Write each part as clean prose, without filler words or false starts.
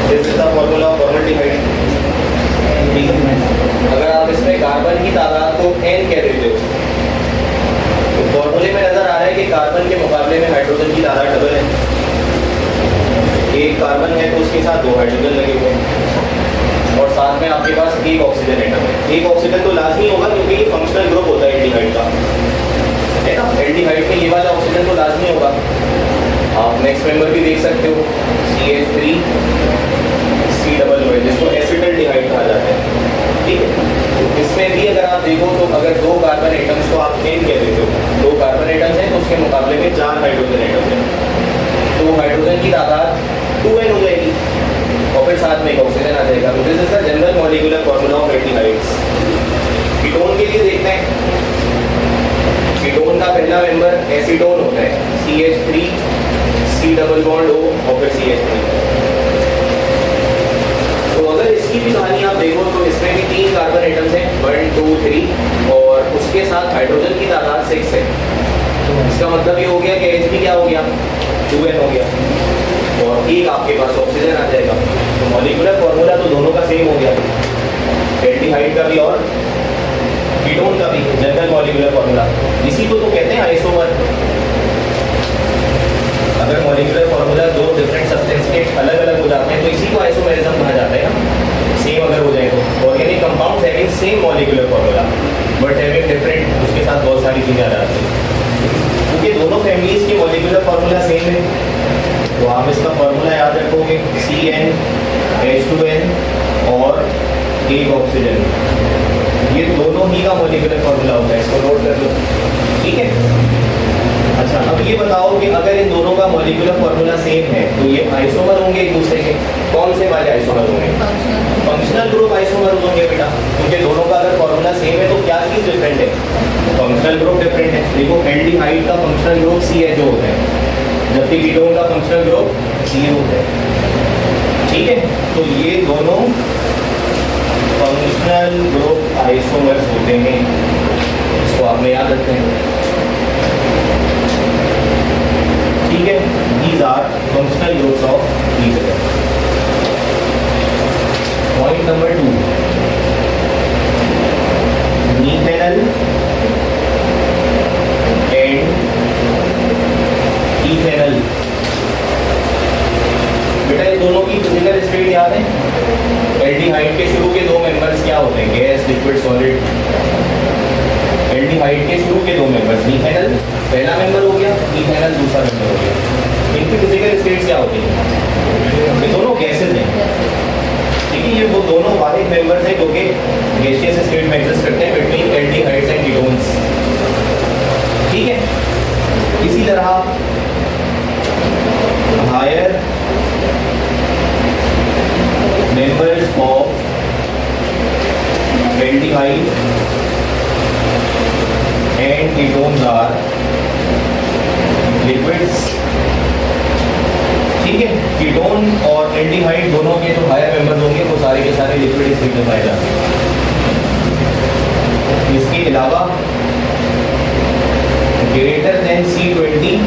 This is the formula of formaldehyde. ठीक है, अगर आप इसमें कार्बन की तादाद को n कह देते हो तो फॉर्मूले में नजर आ रहा है कि कार्बन के मुकाबले में हाइड्रोजन की तादाद डबल है। एक कार्बन है तो उसके साथ 2 हाइड्रोजन लगे हुए हैं और साथ में आपके पास एक ऑक्सीजन एटम है। एक ऑक्सीजन तो लाजमी होगा क्योंकि ये फंक्शनल ग्रुप होता है एल्डिहाइड का, है ना। एल्डिहाइड में ये वाला ऑक्सीजन तो लाजमी होगा। आप नेक्स्ट मेंबर भी देख सकते हो, CH3 C जिसको एसिटल्डिहाइड कहा जाता है। ठीक है, तो इसमें भी अगर आप देखो तो अगर 2 कार्बन एटम्स को आप n कह देते हो, 2 कार्बन एटम्स हैं तो उसके मुकाबले में 4 हाइड्रोजन एटम्स हैं, तो हाइड्रोजन की तादाद 2n हो जाएगी और फिर साथ में एक ऑक्सीजन आ जाएगा। तो this is the general molecular formula of aldehydes. Ketone के लिए देखते हैं, कीटोन का पहला मेंबर एसीटोन होता है, CH3 C O और फिर CH3। तो अगर इसकी भी कहानी आप देखो तो इसमें भी 3 कार्बन एटम्स हैं, 1 2 3, और उसके साथ हाइड्रोजन की तादाद 6 है। इसका मतलब ये हो गया कि H भी क्या हो गया, 2n हो गया और एक आपके पास ऑक्सीजन आ जाएगा। तो मॉलिक्यूलर फॉर्मूला तो दोनों का सेम हो गया, एल्डिहाइड का भी और कीटोन का भी, जनरल मॉलिक्यूलर फॉर्मूला। इसी को तो कहते हैं आइसोमर। अगर मॉलिक्यूलर फॉर्मूला 2 डिफरेंट सब्सटेंस के अलग अलग हो जाते हैं तो इसी को आइसोमेरिज्म कहा जाता है ना, सेम अगर हो जाए तो। Organic compounds having same molecular formula but having different, उसके साथ बहुत सारी चीज़ें आ जाती हैं क्योंकि दोनों फैमिलीज के मॉलिक्यूलर फॉर्मूला सेम है। तो आप इसका फॉर्मूला याद रखोगे, CnH2n और एक ऑक्सीजन, ये दोनों ही का मॉलिक्यूलर फॉर्मूला होता है, इसको नोट कर लो। ठीक है, अच्छा अब ये बताओ कि अगर इन दोनों का मॉलिक्यूलर फॉर्मूला सेम है तो ये आइसोमर होंगे एक दूसरे के। कौन से वाले आइसोमर होंगे? फंक्शनल ग्रुप आइसोमर होंगे बेटा, क्योंकि दोनों का अगर फॉर्मूला सेम है तो क्या चीज डिफरेंट है? फंक्शनल ग्रुप डिफरेंट है। देखो एल्डिहाइड का फंक्शनल ग्रुप CHO होता है जबकि कीटोन का फंक्शनल ग्रुप CO होता है। ठीक है, तो ये दोनों फंक्शनल ग्रुप आइसोमर्स होते हैं, इसको आपने याद रखना है। ठीक है, these are functional groups of each other. Point number 2, methanol and ethanol। बेटा ये दोनों की फिजिकल स्टेट याद है? एल्डिहाइड के शुरू के 2 मेंबर्स क्या होते हैं? Gas, liquid, solid. एल्डिहाइड के शुरू के 2 मेंबर्स, मिथेनल पहला मेंबर हो गया, इथेनॉल दूसरा मेंबर हो गया। इनकी फिजिकल स्टेट्स क्या होती हैं? ये दोनों गैसेज हैं। ठीक है, ये वो दोनों वाहिद मेंबर्स हैं जो कि गैसियस स्टेट में एग्जिस्ट करते हैं बिटवीन एल्डिहाइड्स एंड कीटोन्स। ठीक है, इसी तरह higher members of aldehyde and ketones are liquids. ठीक है, कीटोन और एल्डिहाइड दोनों के जो हायर मेंबर्स होंगे वो सारे के सारे लिक्विड स्टेट में पाए जाते हैं। इसके अलावा ग्रेटर देन C20,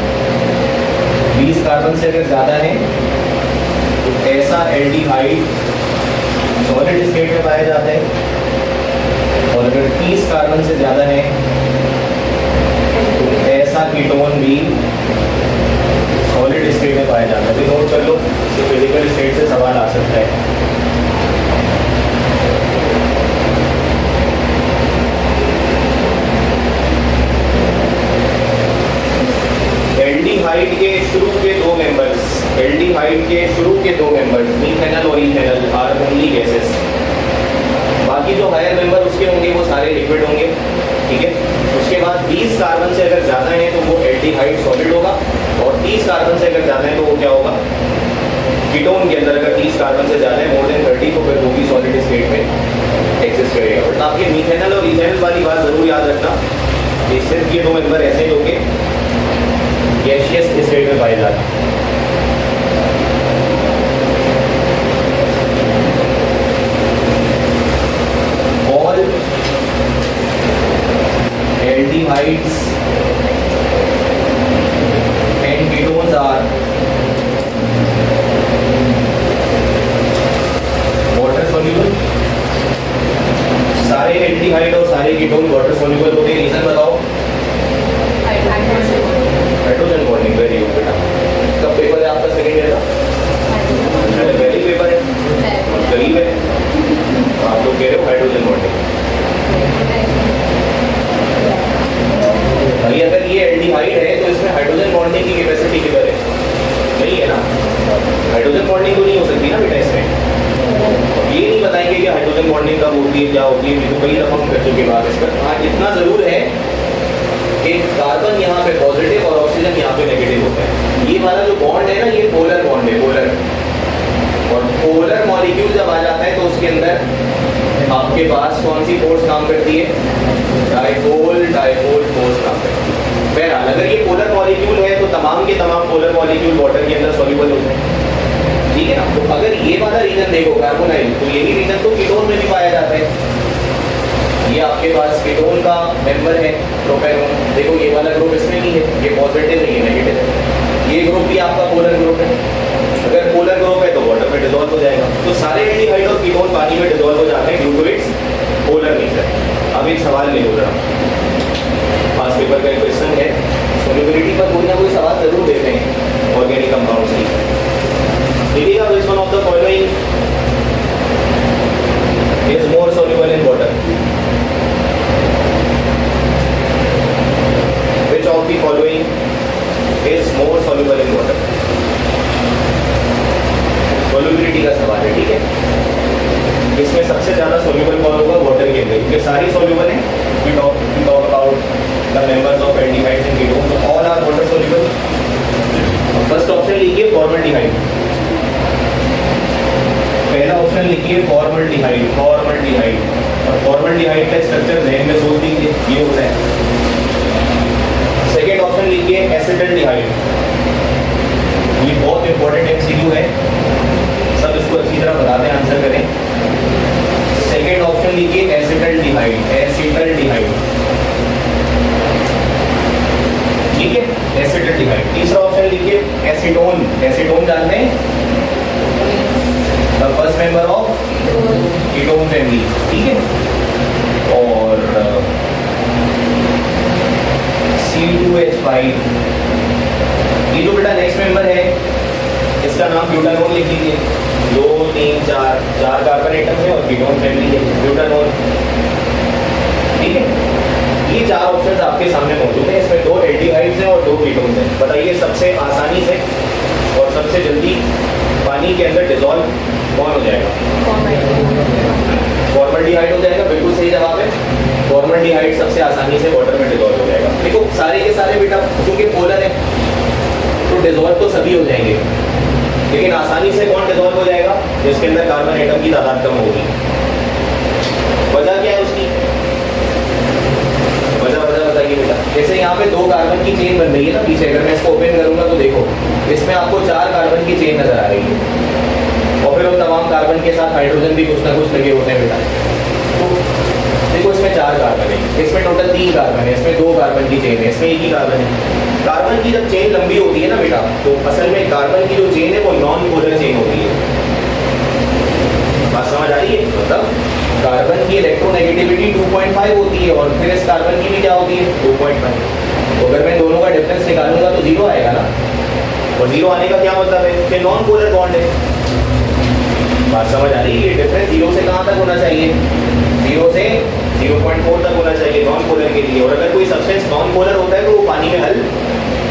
20 कार्बन से अगर ज़्यादा है तो ऐसा एल्डिहाइड सॉलिड स्टेट में पाया जाता है और अगर 30 कार्बन से ज़्यादा है तो ऐसा कीटोन भी सॉलिड स्टेट में पाया जाता है। तो नोट कर लो, फिजिकल स्टेट से सवाल आ सकता है। एल्डिहाइड के शुरू के 2 मेंबर्स, एल्डिहाइड के शुरू के 2 मेंबर्स मीथेनॉल और इथेनॉल आर ओनली गैसेस। बाकी जो हायर मेंबर उसके होंगे वो सारे लिक्विड होंगे। ठीक है, उसके बाद 20 कार्बन से अगर ज़्यादा है तो वो एल्डिहाइड सॉलिड होगा और 30 कार्बन से अगर ज़्यादा है तो वो क्या होगा? कीटोन के अंदर अगर 30 कार्बन से ज़्यादा है, मोर देन 30, तो फिर वो भी सॉलिड स्टेट में एक्सिस्ट करेगा। बट आप ये मीथेनॉल और इथेनॉल वाली बात ज़रूर याद रखना, ये सिर्फ ये 2 मेंबर ऐसे जो कि गैसियस स्टेट में पाए जाते हैं। All aldehydes and ketones are है क्या होती है, तो कई दफ़ा हम कर चुके बात इस पर। हाँ, इतना ज़रूर है कि कार्बन यहाँ पे पॉजिटिव और ऑक्सीजन यहाँ पे नेगेटिव होता है। ये वाला जो बॉन्ड है ना, ये पोलर बॉन्ड है, पोलर। और पोलर मॉलिक्यूल जब आ जाता है तो उसके अंदर आपके पास कौन सी फोर्स काम करती है? डाइपोल फोर्स काम करती है। बहरहाल अगर ये पोलर मॉलिक्यूल है तो तमाम के तमाम पोलर मॉलिक्यूल वाटर के अंदर सॉल्युबल होते हैं, ठीक है ना। तो अगर ये वाला रीजन देखो कार्बोनाइल, तो यही रीजन तो कीटोन में भी पाया जाता है। ये आपके पास कीटोन का मेंबर है प्रोपेनोन। देखो ये वाला ग्रुप इसमें नहीं है, ये पॉजिटिव नहीं है, नेगेटिव है। ये ग्रुप भी आपका पोलर ग्रुप है। अगर पोलर ग्रुप है तो वाटर में डिसॉल्व हो जाएगा। तो सारे एल्डिहाइड और कीटोन पानी में डिसॉल्व हो जाते हैं due to its polar nature. अब एक सवाल ले लो जरा, पास पेपर का एक क्वेश्चन है, सॉल्युबिलिटी पर कोई ना कोई सवाल जरूर देते हैं ऑर्गेनिक कंपाउंड्स की। देखिएगा, which one of the following is more soluble in water? Which of the following is more soluble in water? Solubility का सवाल है, ठीक है। इसमें सबसे ज्यादा soluble कौन होगा? वाटर के अंदर, क्योंकि सारी soluble है। We talk about the members of aldehydes and ketones, so all are water soluble. First option लिखिए फॉर्मल्डिहाइड, पहला ऑप्शन लिखिए फॉर्मल्डिहाइड, फॉर्मल्डिहाइड। और फॉर्मल्डिहाइड का स्ट्रक्चर ध्यान में सोच लीजिए, ये होता है। सेकेंड ऑप्शन लिखिए एसिटल्डिहाइड, ये बहुत इंपॉर्टेंट एमसीक्यू है, सब इसको अच्छी तरह बताते हैं, आंसर करें। सेकेंड ऑप्शन लिखिए एसिटल्डिहाइड, एसिटल्डिहाइड, ठीक है, एसिटल्डिहाइड। तीसरा ऑप्शन लिखिए एसीटोन, एसीटोन जानते हैं, the first member of ketone family, ठीक है। और C2H5, ये जो बेटा नेक्स्ट मेंबर है इसका नाम ब्यूटानोल लिख लीजिए। 2 3 4 4 कार्बन एटम है और कीटोन फैमिली है ब्यूटानोल, ठीक है। ये चार ऑप्शंस आपके सामने मौजूद हैं, इसमें 2 एल्डिहाइड्स हैं और 2 कीटोन्स हैं। बताइए सबसे आसानी से और सबसे जल्दी पानी के अंदर डिसॉल्व कौन हो जाएगा? फॉर्मल्डिहाइड हो जाएगा, बिल्कुल सही जवाब है। फॉर्मल्डिहाइड सबसे आसानी से वाटर में डिसॉल्व हो जाएगा। देखो सारे के सारे बेटा क्योंकि पोलर है तो डिसॉल्व तो सभी हो जाएंगे, लेकिन आसानी से कौन डिसॉल्व हो जाएगा? जिसके अंदर कार्बन एटम की तादाद कम होगी। वजह क्या है उसकी? वजह बताइए बेटा। जैसे यहाँ पे 2 कार्बन की चेन बन रही है ना पीछे, अगर मैं इसको ओपन करूंगा तो देखो इसमें आपको 4 कार्बन की चेन नजर आ रही है, और फिर उन तमाम कार्बन के साथ हाइड्रोजन भी कुछ ना कुछ लगे होते हैं बेटा। तो देखो इसमें 4 कार्बन है, इसमें टोटल 3 कार्बन है, इसमें 2 कार्बन की चेन है, इसमें एक ही कार्बन है। कार्बन की जब चेन लंबी होती है ना बेटा, तो असल में कार्बन की जो चेन है वो नॉन पोलर चेन होती है। बात समझ आ रही है? मतलब कार्बन की इलेक्ट्रोनेगेटिविटी 2.5 होती है और फिर इस कार्बन की भी क्या होती है? 2.5। तो अगर मैं दोनों का डिफरेंस निकालूंगा तो 0 आएगा ना, और 0 आने का क्या मतलब है कि नॉन पोलर बॉन्ड है। बात समझ आ रही है? डिफरेंस 0 से कहाँ तक होना चाहिए? 0 से 0.4 तक होना चाहिए नॉन पोलर के लिए। और अगर कोई सब्सटेंस नॉन पोलर होता है तो वो पानी में हल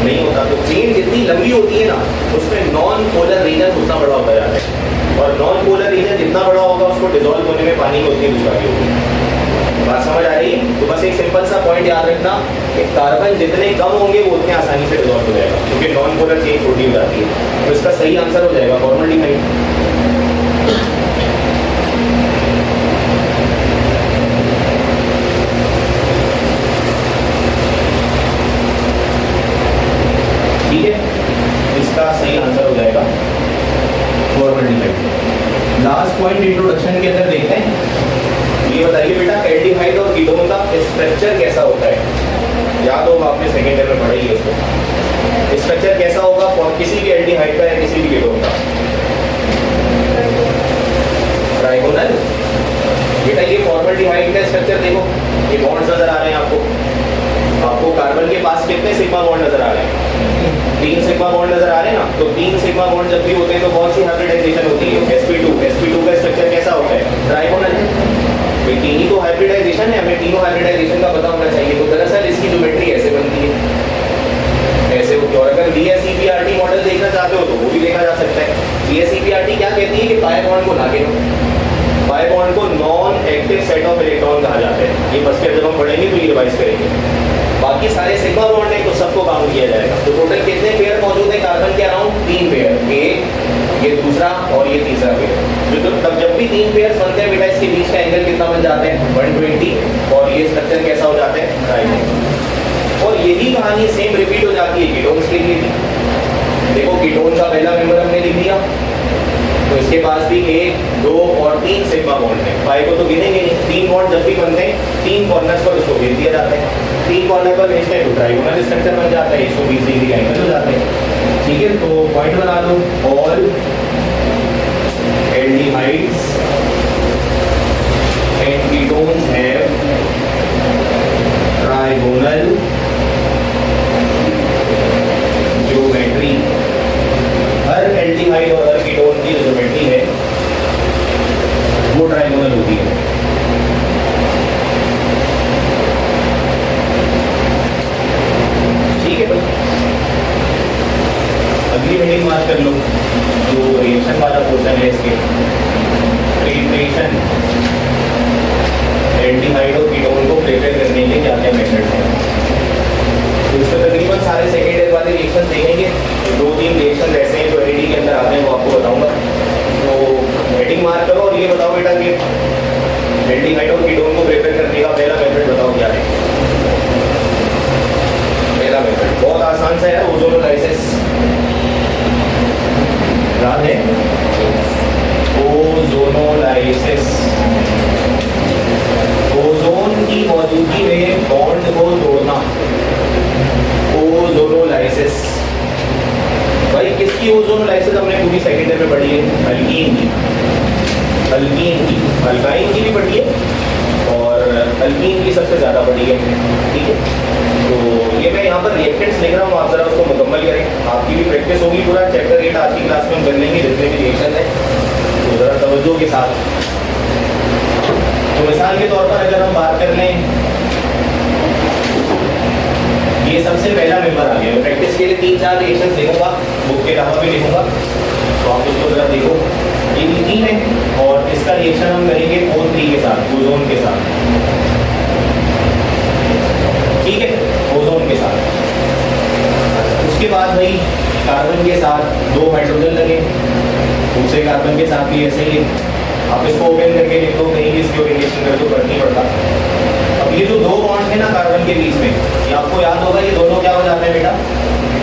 नहीं होता। तो चेन जितनी लंबी होती है ना, उसमें नॉन पोलर रीजन उतना बड़ा होता जाता है, और नॉन पोलर रीजन जितना बड़ा होगा उसको डिसॉल्व होने में पानी में उतनी दुश्वारी होगी। बात समझ आ रही है? तो बस एक सिंपल सा पॉइंट याद रखना कि कार्बन जितने कम होंगे वो उतने आसानी से डिसॉल्व हो जाएगा, क्योंकि नॉन पोलर चेन छोटी हो जाती है। तो इसका सही आंसर हो जाएगा फॉर्मल्डिहाइड। ठीक है, इसका सही आंसर हो जाएगा फॉर्मल्डिहाइड। लास्ट पॉइंट इंट्रोडक्शन के अंदर देखते हैं। ये बताइए बेटा एल्डिहाइड और कीटोन का स्ट्रक्चर कैसा होता है? याद होगा आपने सेकेंड ईयर में पढ़ा ही है इसको। स्ट्रक्चर कैसा होगा फॉर किसी भी एल्डिहाइड का या किसी भी कीटोन का? ट्राइगोनल। बेटा ये फॉर्मल्डिहाइड का स्ट्रक्चर देखो, ये बॉन्ड्स नजर आ रहे हैं आपको कार्बन के पास कितने सिग्मा बॉन्ड नजर आ रहे हैं? 3 सिग्मा बॉन्ड नजर आ रहे हैं ना। तो 3 सिग्मा बॉन्ड जब भी होते हैं तो कौन सी हाइब्रिडाइजेशन होती है? sp2। sp2 का स्ट्रक्चर कैसा होता है? ट्राइगोनल। भाई 3 ही तो हाइब्रिडाइजेशन है, हमें तीनों हाइब्रिडाइजेशन का पता होना चाहिए। तो दरअसल इसकी ज्योमेट्री ऐसे बनती है, ऐसे होती है। और अगर BSEPRT मॉडल देखना चाहते हो तो वो भी देखा जा सकता है। BSEPRT क्या कहती है कि पाई बॉन्ड को ना गिनो, पाई पाई बॉन्ड को non active set of electron कहा जाता है। ये फर्स्ट ईयर जब हम पढ़ेंगे तो ये रिवाइज करेंगे। बाकी सारे सिग्मा बॉन्ड है तो सबको काउंट किया जाएगा। तो टोटल कितने पेयर मौजूद है कार्बन के अराउंड? 3 पेयर, एक, ये दूसरा और ये तीसरा पेयर। जो तो तब जब भी 3 पेयर बनते हैं बेटा इसके बीच का एंगल कितना बन जाता है? 120। और ये स्ट्रक्चर कैसा हो जाता है? ट्राइंगल। और यही कहानी सेम रिपीट हो जाती है कीटोन्स के लिए भी। देखो कीटोन का पहला मेंबर हमने लिख दिया, तो इसके पास भी 1, 2 और 3 सिग्मा बॉन्ड है। पाई को तो गिनेंगे नहीं। 3 बॉन्ड जब भी बनते हैं 3 कॉर्नर्स पर उसको भेज दिया जाता है। 3 कॉर्नर पर भेजते हैं तो ट्राइगोनल स्ट्रक्चर बन जाता है, 120 डिग्री एंगल हो जाते हैं। ठीक है, तो पॉइंट बना लो, all aldehydes and ketones have trigonal geometry. हर एल्डिहाइड और हर कीटोन की ज्योमेट्री है वो ट्राइगोनल होती है। ठीक है भाई, अगली हेडिंग मार्क कर लो जो रिएक्शन वाला पोर्शन है इसके, प्रिपरेशन एल्डिहाइड और कीटोन को प्रिपेयर करने के क्या क्या मेथड्स हैं। तो इसमें तकरीबन सारे सेकेंड ईयर वाले रिएक्शन देखेंगे। 2-3 रिएक्शन ऐसे हैं जो एलईडी के अंदर आते हैं, वो आपको बताऊंगा। तो हेडिंग मार्क करो और ये बताओ बेटा कि एल्डिहाइड और कीटोन को प्रिपेयर करने का पहला मेथड बताओ क्या है। पहला मेथड बहुत आसान सा है, ओजोनोलाइसिस। याद है? ओजोनोलाइसिस। ओजोन की मौजूदगी में बॉन्ड को तोड़ना, ओजोनोलाइसिस। भाई किसकी ओजोनोलाइसिस हमने पूरी सेकेंड ईयर में पढ़ी है? अल्कीन की, अल्कीन की, अल्काइन की भी पढ़ी है और अल्कीन की सबसे ज़्यादा पढ़ी है। ठीक है, तो ये मैं यहाँ पर रिएक्टेंट्स लिख रहा हूँ, आप जरा उसको मुकम्मल करें। आपकी भी प्रैक्टिस होगी, पूरा चैप्टर 8 आज की क्लास में हम कर लेंगे जितने भी रिएक्शन है, तो ज़रा तवज्जो के साथ। तो मिसाल के तौर पर अगर हम बात कर लें, ये सबसे पहला मेंबर आ गया। प्रैक्टिस के लिए 3-4 रिएक्शंस लिखूंगा, बुक के अलावा भी लिखूंगा, तो आप उसको जरा देखो। ये मीथीन है और इसका रिएक्शन हम करेंगे O3 के साथ, ओजोन के साथ। ठीक है, ओजोन के साथ। उसके बाद भाई कार्बन के साथ 2 हाइड्रोजन लगे, दूसरे कार्बन के साथ भी ऐसे ही। आप इसको ओपन करके लिख दो, कहीं भी इसकी ओरिएंटेशन कर दो, फर्क नहीं पड़ता। अब ये जो 2 बॉन्ड है ना कार्बन के बीच में, ये आपको याद होगा, ये दोनों क्या हो जाते हैं बेटा?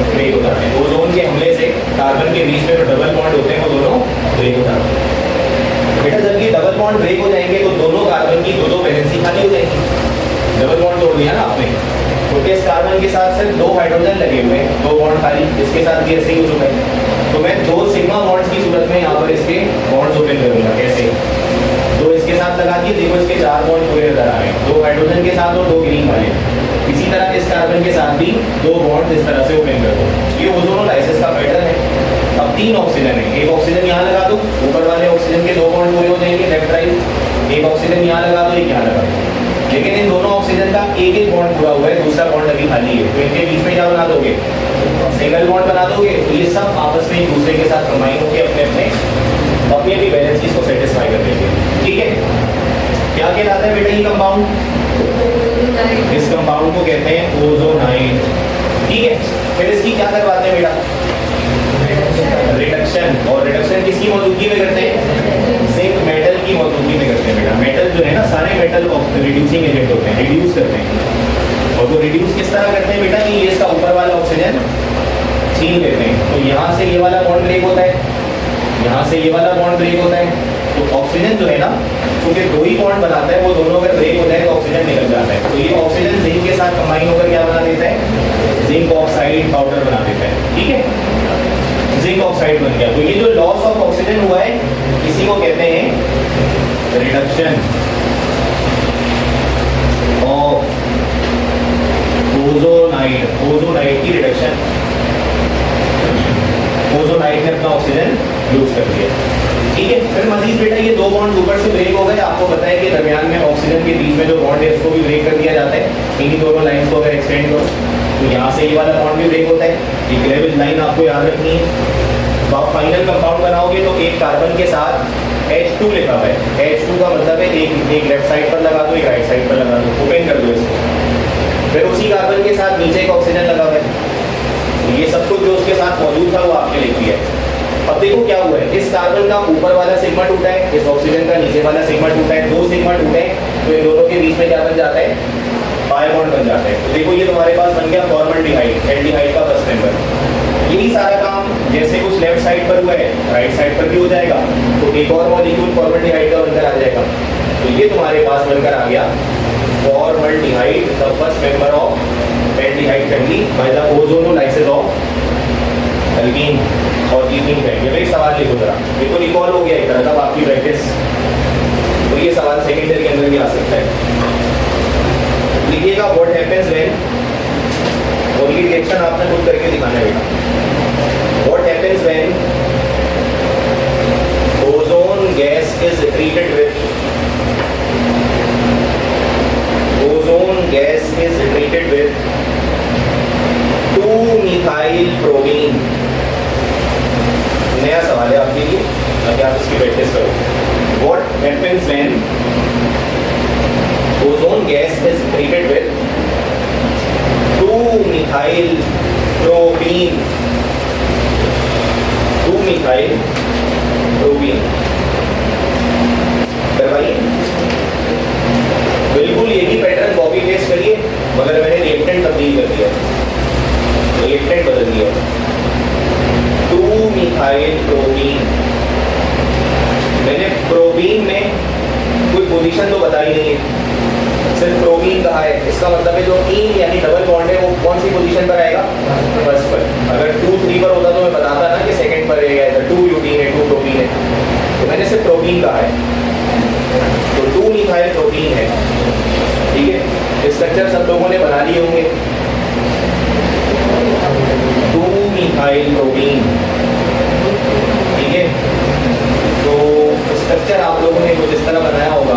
ब्रेक हो जाते हैं। ओजोन के हमले से कार्बन के बीच में जो डबल बॉन्ड होते हैं वो दोनों ब्रेक हो जाते हैं। बेटा जब ये डबल बॉन्ड ब्रेक हो जाएंगे तो दोनों कार्बन की 2-2 वैलेंसी खाली हो जाएंगी। डबल बॉन्ड तोड़ दिया ना आपने, तो इस कार्बन के साथ सिर्फ 2 हाइड्रोजन लगे हुए हैं, 2 बॉन्ड खाली, इसके साथ भी ऐसे ही हो चुका है। तो मैं 2 सिग्मा बॉन्ड्स की सूरत में यहाँ पर इसके बॉन्ड्स ओपन करूंगा। कैसे? 2 इसके साथ लगा दिए, देखो इसके 4 बॉन्ड पूरे नजर आ रहे हैं, 2 हाइड्रोजन के साथ और 2 ग्रीन वाले। इसी तरह इस कार्बन के साथ भी 2 बॉन्ड इस तरह से ओपन कर दो। ये ओजोनोलाइसिस का पैटर्न है। अब 3 ऑक्सीजन है, एक ऑक्सीजन यहाँ लगा दो, ऊपर वाले ऑक्सीजन के 2 बॉन्ड पूरे हो जाएंगे लेफ्ट राइट। एक ऑक्सीजन यहाँ लगा दो, एक यहाँ लगा दो। लेकिन इन दोनों ऑक्सीजन का एक बॉन्ड पूरा हुआ है, दूसरा बॉन्ड अभी खाली है, तो इनके बीच में क्या बना दोगे? सिंगल बॉन्ड बना दोगे। तो ये सब आपस में एक दूसरे के साथ कंबाइन होकर अपनी अपनी वैलेंसीज को सेटिस्फाई कर देंगे। ठीक है, क्या कहलाता है बेटा ये कंपाउंड? इस कंपाउंड को कहते हैं ओजोनाइड। ठीक है, फिर इसकी क्या करवाते हैं बेटा? रिडक्शन। और रिडक्शन किसकी मौजूदगी में करते हैं? जिंक मेटल की मौजूदगी में करते हैं बेटा। मेटल जो है ना, सारे मेटल रिड्यूसिंग एजेंट होते हैं, रिड्यूस करते हैं। और वो रिड्यूस किस तरह करते हैं बेटा? कि ये इसका ऊपर वाला ऑक्सीजन छीन लेते हैं। तो यहाँ से ये वाला बॉन्ड ब्रेक होता है, यहाँ से ये वाला बॉन्ड ब्रेक होता है। तो ऑक्सीजन जो है ना, क्योंकि 2 ही बॉन्ड बनाता है, वो दोनों अगर ब्रेक हो जाए तो ऑक्सीजन निकल जाता है। तो ये ऑक्सीजन जिंक के साथ कंबाइन होकर क्या बना देता है? जिंक ऑक्साइड पाउडर बना देता है। ठीक है, जिंक ऑक्साइड बन गया। तो ये जो लॉस ऑफ ऑक्सीजन हुआ है, इसी को कहते हैं रिडक्शन ऑफ ओजोनाइड। ओजोनाइड की रिडक्शन, ओजोनाइड ने अपना ऑक्सीजन लूज कर दिया। ठीक है, फिर मजीद बेटा ये 2 बॉन्ड ऊपर से ब्रेक हो गए। आपको पता है कि दरमियान में ऑक्सीजन के बीच में जो बॉन्ड है इसको भी ब्रेक कर दिया जाता है। इन्हीं दोनों लाइंस को अगर एक्सटेंड करो तो यहाँ से ये वाला बॉन्ड भी ब्रेक होता है। ये ग्रेविज लाइन आपको याद रखनी है। तो आप फाइनल कंपाउंड बनाओगे तो एक कार्बन के साथ H2 लिखा हुआ है। H2 का मतलब है एक लेफ्ट साइड पर लगा दो, एक राइट साइड पर लगा दो, ओपन कर दो इसको। फिर उसी कार्बन के साथ नीचे एक ऑक्सीजन लगा हुआ है। ये सब कुछ जो उसके साथ मौजूद था वो आपने लिख दिया है। अब देखो क्या हुआ है, इस कार्बन का ऊपर वाला सिग्मा टूटा है, इस ऑक्सीजन का नीचे वाला सिग्मा टूटा है, दो सिग्मा टूटे हैं, तो इन दोनों के बीच में क्या बन जाता है, पाई बॉन्ड बन जाता है। तो देखो ये तुम्हारे पास बन गया फॉर्मल्डिहाइड, एल्डिहाइड का फर्स्ट मेंबर। यही सारा काम जैसे कुछ लेफ्ट साइड पर हुआ है राइट साइड पर भी हो जाएगा, तो एक और मॉलिक्यूल फॉर्मल्डिहाइड का बनकर आ जाएगा। तो ये तुम्हारे पास बनकर आ गया formaldehyde, the first member of aldehyde family by the ozonolysis of alkene और कीनीन है। ये भाई सवाल लिखो जरा, देखो रिकॉल हो गया एक तरह का आपकी प्रैक्टिस। तो ये सवाल सेकेंडरी के अंदर भी आ सकता है। लिखिएगा व्हाट हैपेंस व्हेन, और ये रिएक्शन आपने खुद करके दिखाना है बेटा। What happens when ozone gas is treated with, ozone gas is treated with 2-methyl propene. नया सवाल है आपके लिए, ताकि आप इसकी प्रैक्टिस करो। What happens when ozone gas is treated with 2-methyl propene, 2-methyl propene। करवाइए, बिल्कुल यही पैटर्न कॉपी पेस्ट करिए, मगर मैंने रिएक्टेंट तब्दील कर दिया, रिएक्टेंट बदल दिया। 2-methyl propene, मैंने प्रोपीन में कोई पोजीशन तो बताई नहीं है, सिर्फ प्रोपीन कहा है। इसका मतलब है जो ईन यानी डबल बॉन्ड है वो कौन सी पोजीशन पर आएगा, फर्स्ट पर। अगर 2-3 पर होता तो मैं बताता ना कि सेकंड पर रहेगा, इधर 2 यूटीन है 2 प्रोपीन है, तो मैंने सिर्फ प्रोपीन कहा है। तो 2-methyl प्रोपीन है, ठीक है। स्ट्रक्चर सब लोगों ने बना लिए होंगे। 2-methyl प्रोपीन, ठीक है। तो स्ट्रक्चर आप लोगों ने कुछ इस तरह बनाया होगा।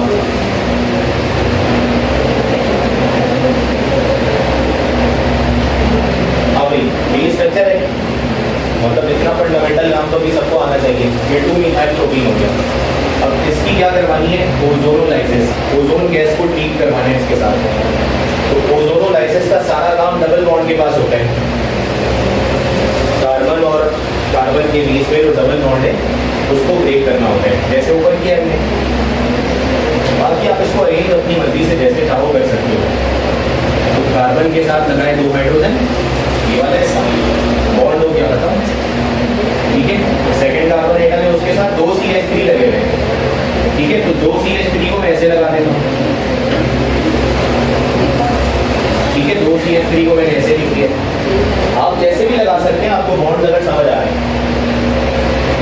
अब ये स्ट्रक्चर है, मतलब इतना फंडामेंटल काम तो भी सबको आना चाहिए। ये 2-methyl प्रोपीन हो गया। अब इसकी क्या करवानी है, ओजोनोलाइसिस, ओजोन गैस को ट्रीट करवाना है इसके साथ। तो ओजोनोलाइसिस का सारा काम डबल बॉन्ड के पास होता है। कार्बन और कार्बन के बीच में जो डबल बॉन्ड है उसको ब्रेक करना होता है, जैसे ऊपर किया हमने। बाकी आप इसको अरेंज अपनी मर्जी से जैसे चाहो कर सकते हो। तो कार्बन के साथ लगाए 2 हाइड्रोजन, ये वाला ऐसा बॉन्ड हो गया खत्म, ठीक है। सेकंड कार्बन एटम है उसके साथ 2 CH3 लगे हुए हैं, ठीक है। तो 2 CH3 को मैं ऐसे लगा देता हूँ, ठीक है। 2 CH3 को मैंने ऐसे लिख दिया। आप जैसे भी लगा सकते हैं, आपको बॉन्ड अगर समझ आ रहा है।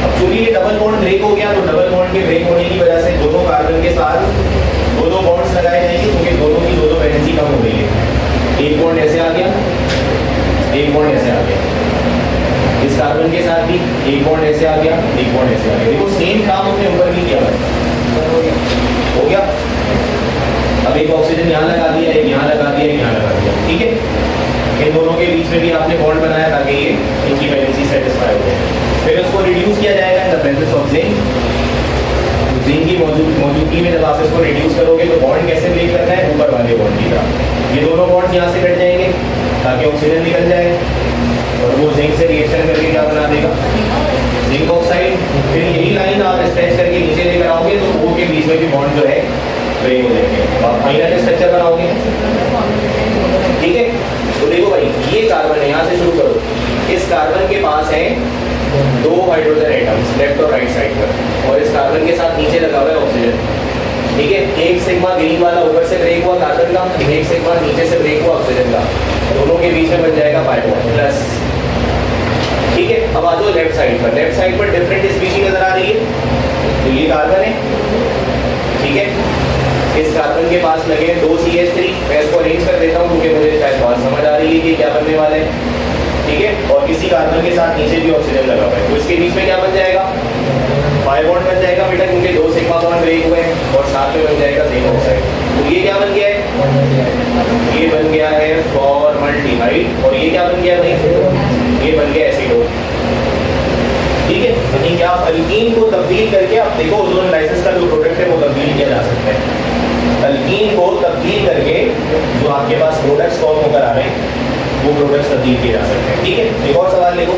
अब चूंकि ये डबल बॉन्ड ब्रेक हो गया, तो डबल बॉन्ड के ब्रेक होने की वजह से दोनों कार्बन के साथ 2-2 बॉन्ड्स लगाए जाएंगे, क्योंकि दोनों की 2-2 वैलेंसी कम हो गई है। एक बॉन्ड ऐसे आ गया, एक बॉन्ड ऐसे आ गया। इस कार्बन के साथ भी एक बॉन्ड ऐसे आ गया, एक बॉन्ड ऐसे आ गया। देखो सेम काम हमने ऊपर भी किया हो गया। अब एक ऑक्सीजन यहाँ लगा दिया, एक यहाँ लगा दिया, एक यहाँ लगा दिया, ठीक है। इन दोनों के बीच में भी आपने बॉन्ड बनाया ताकि ये इनकी वैलेंसी सेटिस्फाई हो जाए। फिर उसको रिड्यूस किया जाएगा in the presence of zinc. Zinc की मौजूदगी में जब आप इसको रिड्यूस करोगे तो बॉन्ड कैसे ब्रेक करना है, ऊपर वाले बॉन्ड की तरह। ये दोनों बॉन्ड यहाँ से कट जाएंगे ताकि ऑक्सीजन निकल जाए, और वो जिंक से रिएक्शन करके क्या बना देगा, जिंक ऑक्साइड। फिर यही लाइन आप स्ट्रेच करके नीचे लेकर आओगे तो वो के बीच में भी बॉन्ड जो है ब्रेक हो जाएंगे, आप फाइनल स्ट्रक्चर बनाओगे, ठीक है। तो देखो भाई, ये कार्बन है, यहाँ से शुरू करो। इस कार्बन के पास है 2 हाइड्रोजन एटम्स लेफ्ट और राइट साइड पर, और इस कार्बन के साथ नीचे लगा हुआ है ऑक्सीजन, ठीक है। एक सिग्मा ग्रीन वाला ऊपर से ब्रेक हुआ कार्बन का, एक सिग्मा नीचे से ब्रेक हुआ ऑक्सीजन का, दोनों के बीच में बन जाएगा पाई बॉन्ड प्लस, ठीक है। अब आ जाओ लेफ्ट साइड पर। लेफ्ट साइड पर डिफरेंट स्पीशीज नजर आ रही है। तो ये कार्बन है, ठीक है। इस कार्बन के पास लगे 2 CH3, मैं इसको अरेंज कर देता हूँ क्योंकि मुझे शायद बात समझ आ रही है कि क्या बनने वाला है, ठीक है। और किसी कार्बन के साथ नीचे भी ऑक्सीजन लगा हुआ है, तो इसके बीच में क्या बन जाएगा, पाई बॉन्ड बन जाएगा बेटा, क्योंकि 2 सिग्मा बॉन्ड ब्रेक हुए हैं, और साथ में बन जाएगा जिंक ऑक्साइड। तो ये क्या बन गया है, ये बन गया है फॉर्मल्डिहाइड, और ये क्या बन गया भाई, ये बन गया एसीटोन, ठीक है। यानी कि आप अल्कीन को तब्दील करके आप देखो ओजोन अचीव किए जा सकते हैं। ठीक है, एक और सवाल लिखो,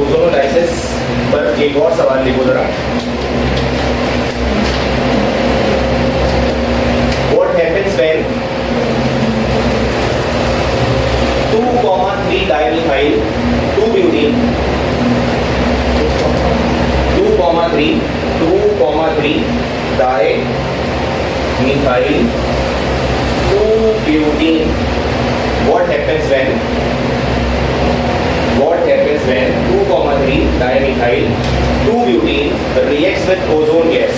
ओजोनोलाइसिस पर एक और सवाल लिखो जरा। What happens when 2,3 dimethyl two butene 2,3 dimethyl two butene what happens when 2,3 dimethyl 2-butene reacts with ozone gas?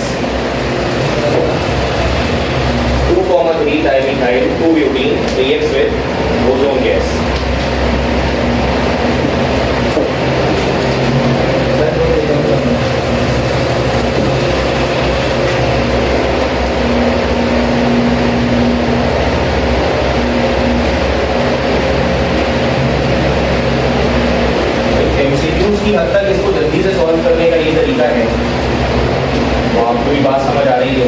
2,3 dimethyl 2-butene reacts with ozone gas. की हद तक इसको जल्दी से सॉल्व करने का ये तरीका है, तो आपको भी बात समझ आ रही है।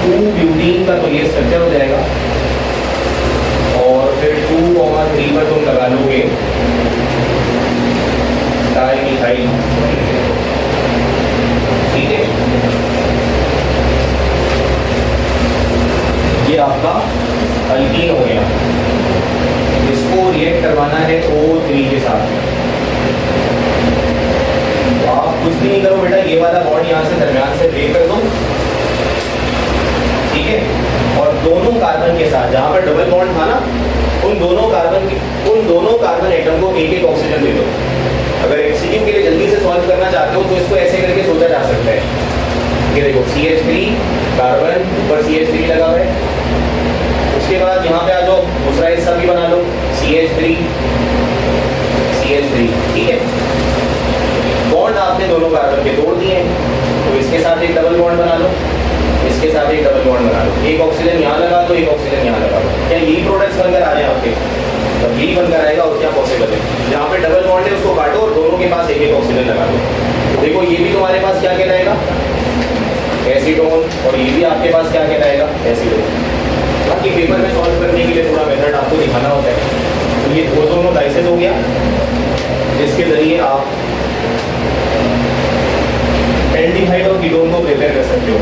2-ब्यूटीन का तो ये स्ट्रक्चर हो जाएगा और फिर 2,3 पर तुम लगा लोगे डाइमिथाइल। ठीक है, ये आपका अल्कीन हो गया। इसको रिएक्ट करवाना है O3 के साथ। तो आप कुछ भी नहीं करो बेटा, ये वाला बॉन्ड यहाँ से दरमियान से ब्रेक कर दो। ठीक है, और दोनों कार्बन के साथ जहाँ पर डबल बॉन्ड था ना, उन दोनों कार्बन एटम को एक एक ऑक्सीजन दे दो। अगर एमसीक्यू के लिए जल्दी से सॉल्व करना चाहते हो तो इसको ऐसे करके सोचा जा सकता है। ये देखो CH3 कार्बन ऊपर CH3 लगा हुआ है, उसके बाद यहाँ पे आ जाओ दूसरा हिस्सा भी बना लो CH3। ठीक है, बॉन्ड आपने दोनों कार्बन के तोड़ दिए हैं, तो इसके साथ एक डबल बॉन्ड बना लो, इसके साथ एक डबल बॉन्ड बना लो, एक ऑक्सीजन यहाँ लगा दो, एक ऑक्सीजन यहाँ लगा दो। क्या यही प्रोडक्ट्स बनकर आ रहे हैं आपके? तब यही बनकर आएगा और क्या पॉसिबल है। जहाँ पे डबल बॉन्ड है उसको काटो और दोनों के पास एक एक ऑक्सीजन लगा दो। तो देखो ये भी तुम्हारे पास क्या कहलाएगा? एसीटोन, और ये भी आपके पास क्या कहलाएगा? एसीटोन। बाकी पेपर में सॉल्व करने के लिए थोड़ा मेथड आपको दिखाना होता है। तो ये ओजोनोलाइसिस हो गया, जिसके जरिए आप एल्डिहाइड और कीटोन को प्रिपेयर कर सकते हो।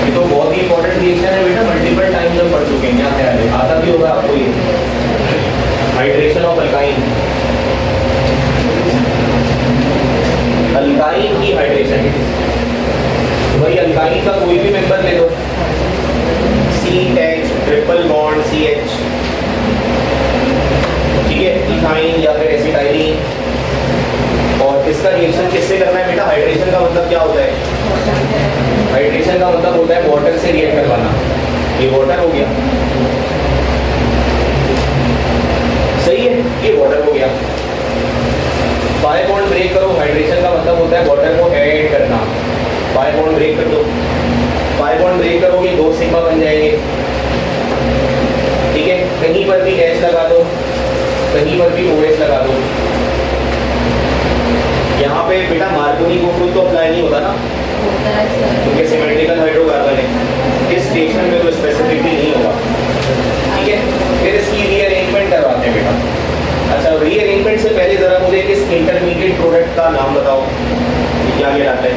ये तो बहुत ही इंपॉर्टेंट रिएक्शन है बेटा, मल्टीपल टाइम जब पढ़ चुके हैं, क्या ख्याल है? आता भी होगा आपको ये हाइड्रेशन ऑफ अल्काइन। अल्काइन की हाइड्रेशन, वही अल्काइन का कोई भी मेंबर ले लो, CH ट्रिपल बॉन्ड CH, ठीक है, इथाइन या फिर एसिटाइलिन, और इसका रिएक्शन किससे करना है बेटा? हाइड्रेशन का मतलब क्या होता है? हाइड्रेशन का मतलब होता है वाटर से रिएक्ट करवाना। ये वाटर हो गया, सही है, ये वाटर हो गया। पाई बॉन्ड ब्रेक करो, हाइड्रेशन का मतलब होता है वाटर को ऐड करना। पाई बॉन्ड ब्रेक कर दो, पाई बॉन्ड ब्रेक करोगे 2 सिग्मा बन जाएंगे। ठीक है, कहीं पर भी H लगा दो, कहीं पर भी OH लगा दो। यहाँ पे बेटा मार्कोनी ग्रुप तो अप्लाई नहीं होता ना, क्योंकि सिमेट्रिकल हाइड्रोकार्बन है। इस रिएक्शन में तो स्पेसिफिकली नहीं होगा। ठीक है, फिर इसकी रीअरेंजमेंट करवाते हैं बेटा। अच्छा, रीअरेंजमेंट से पहले जरा मुझे इस इंटरमीडिएट प्रोडक्ट का नाम बताओ, क्या कहलाता है?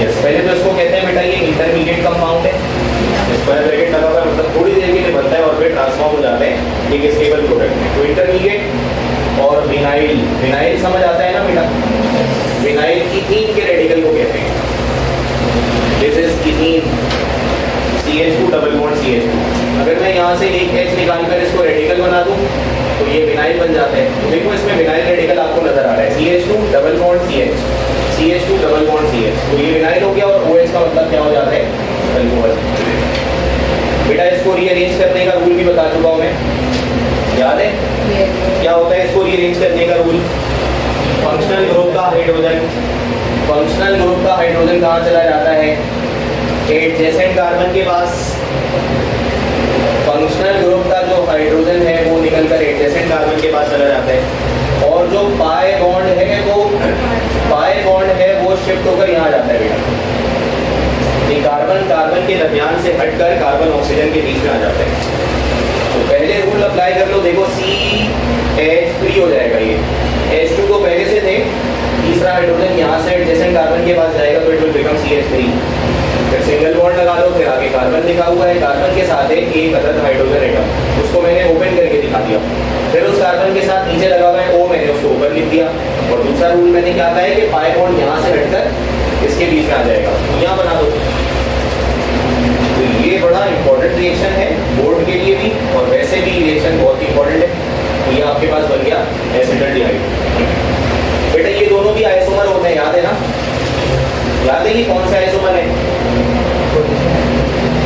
यस, पहले तो इसको कहते हैं बेटा ये इंटरमीडिएट कंपाउंड है। स्क्वायर ब्रैकेट लगा हुआ है, मतलब थोड़ी देर के लिए बनता है और फिर ट्रांसफॉर्म हो जाते हैं एक स्टेबल प्रोडक्ट में। तो इंटरमीडिएट और विनाइल, विनाइल समझ आता है ना बेटा? विनाइल इथीन के रेडिकल को कहते हैं। This is ethene, CH2 double bond CH2। अगर मैं यहाँ से एक H निकालकर इसको रेडिकल बना दूँ तो ये विनाइल बन जाता है। तो देखो इसमें विनाइल रेडिकल आपको नजर आ रहा है, CH2 double bond CH, CH2 double bond CH। तो ये विनाइल हो गया और OH का मतलब क्या हो जाता है? अल्कोहल। बेटा इसको रीअरेंज करने का रूल भी बता चुका हूँ मैं, याद है? क्या होता है इसको रीअरेंज करने का रूल? फंक्शनल ग्रुप का हाइड्रोजन, फंक्शनल ग्रुप का हाइड्रोजन कहाँ चला जाता है? एडजेसेंट कार्बन के पास। फंक्शनल ग्रुप का जो हाइड्रोजन है वो निकल कर एडजेसेंट कार्बन के पास चला जाता है, और जो पाई बॉन्ड है वो शिफ्ट होकर यहाँ जाता है बेटा। ये कार्बन कार्बन के दरमियान से हटकर कार्बन ऑक्सीजन के बीच में आ जाता है। तो पहले रूल अप्लाई कर लो, देखो CH3 हो जाएगा, ये H2 तो पहले से थे, तीसरा हाइड्रोजन यहाँ से एडजेसेंट कार्बन के पास जाएगा तो इट विल बिकम CH3। फिर सिंगल बॉन्ड लगा लो, फिर आगे कार्बन लिखा हुआ है, कार्बन के साथ है एक अदद हाइड्रोजन एटम, उसको मैंने ओपन करके दिखा दिया। फिर उस कार्बन के साथ नीचे लगा हुआ है O, मैंने उसको ऊपर लिख दिया। और दूसरा रूल मैंने क्या कहा है कि पाई बॉन्ड यहाँ से हटकर इसके बीच में आ जाएगा, तो यहाँ बना दो। तो ये बड़ा इंपॉर्टेंट रिएक्शन है बोर्ड के लिए भी, और वैसे भी रिएक्शन बहुत ही इंपॉर्टेंट है। तो ये आपके पास बन गया एसिटाल्डिहाइड। बेटा ये दोनों भी आइसोमर होते हैं, याद है ना? याद है कि कौन सा आइसोमर है?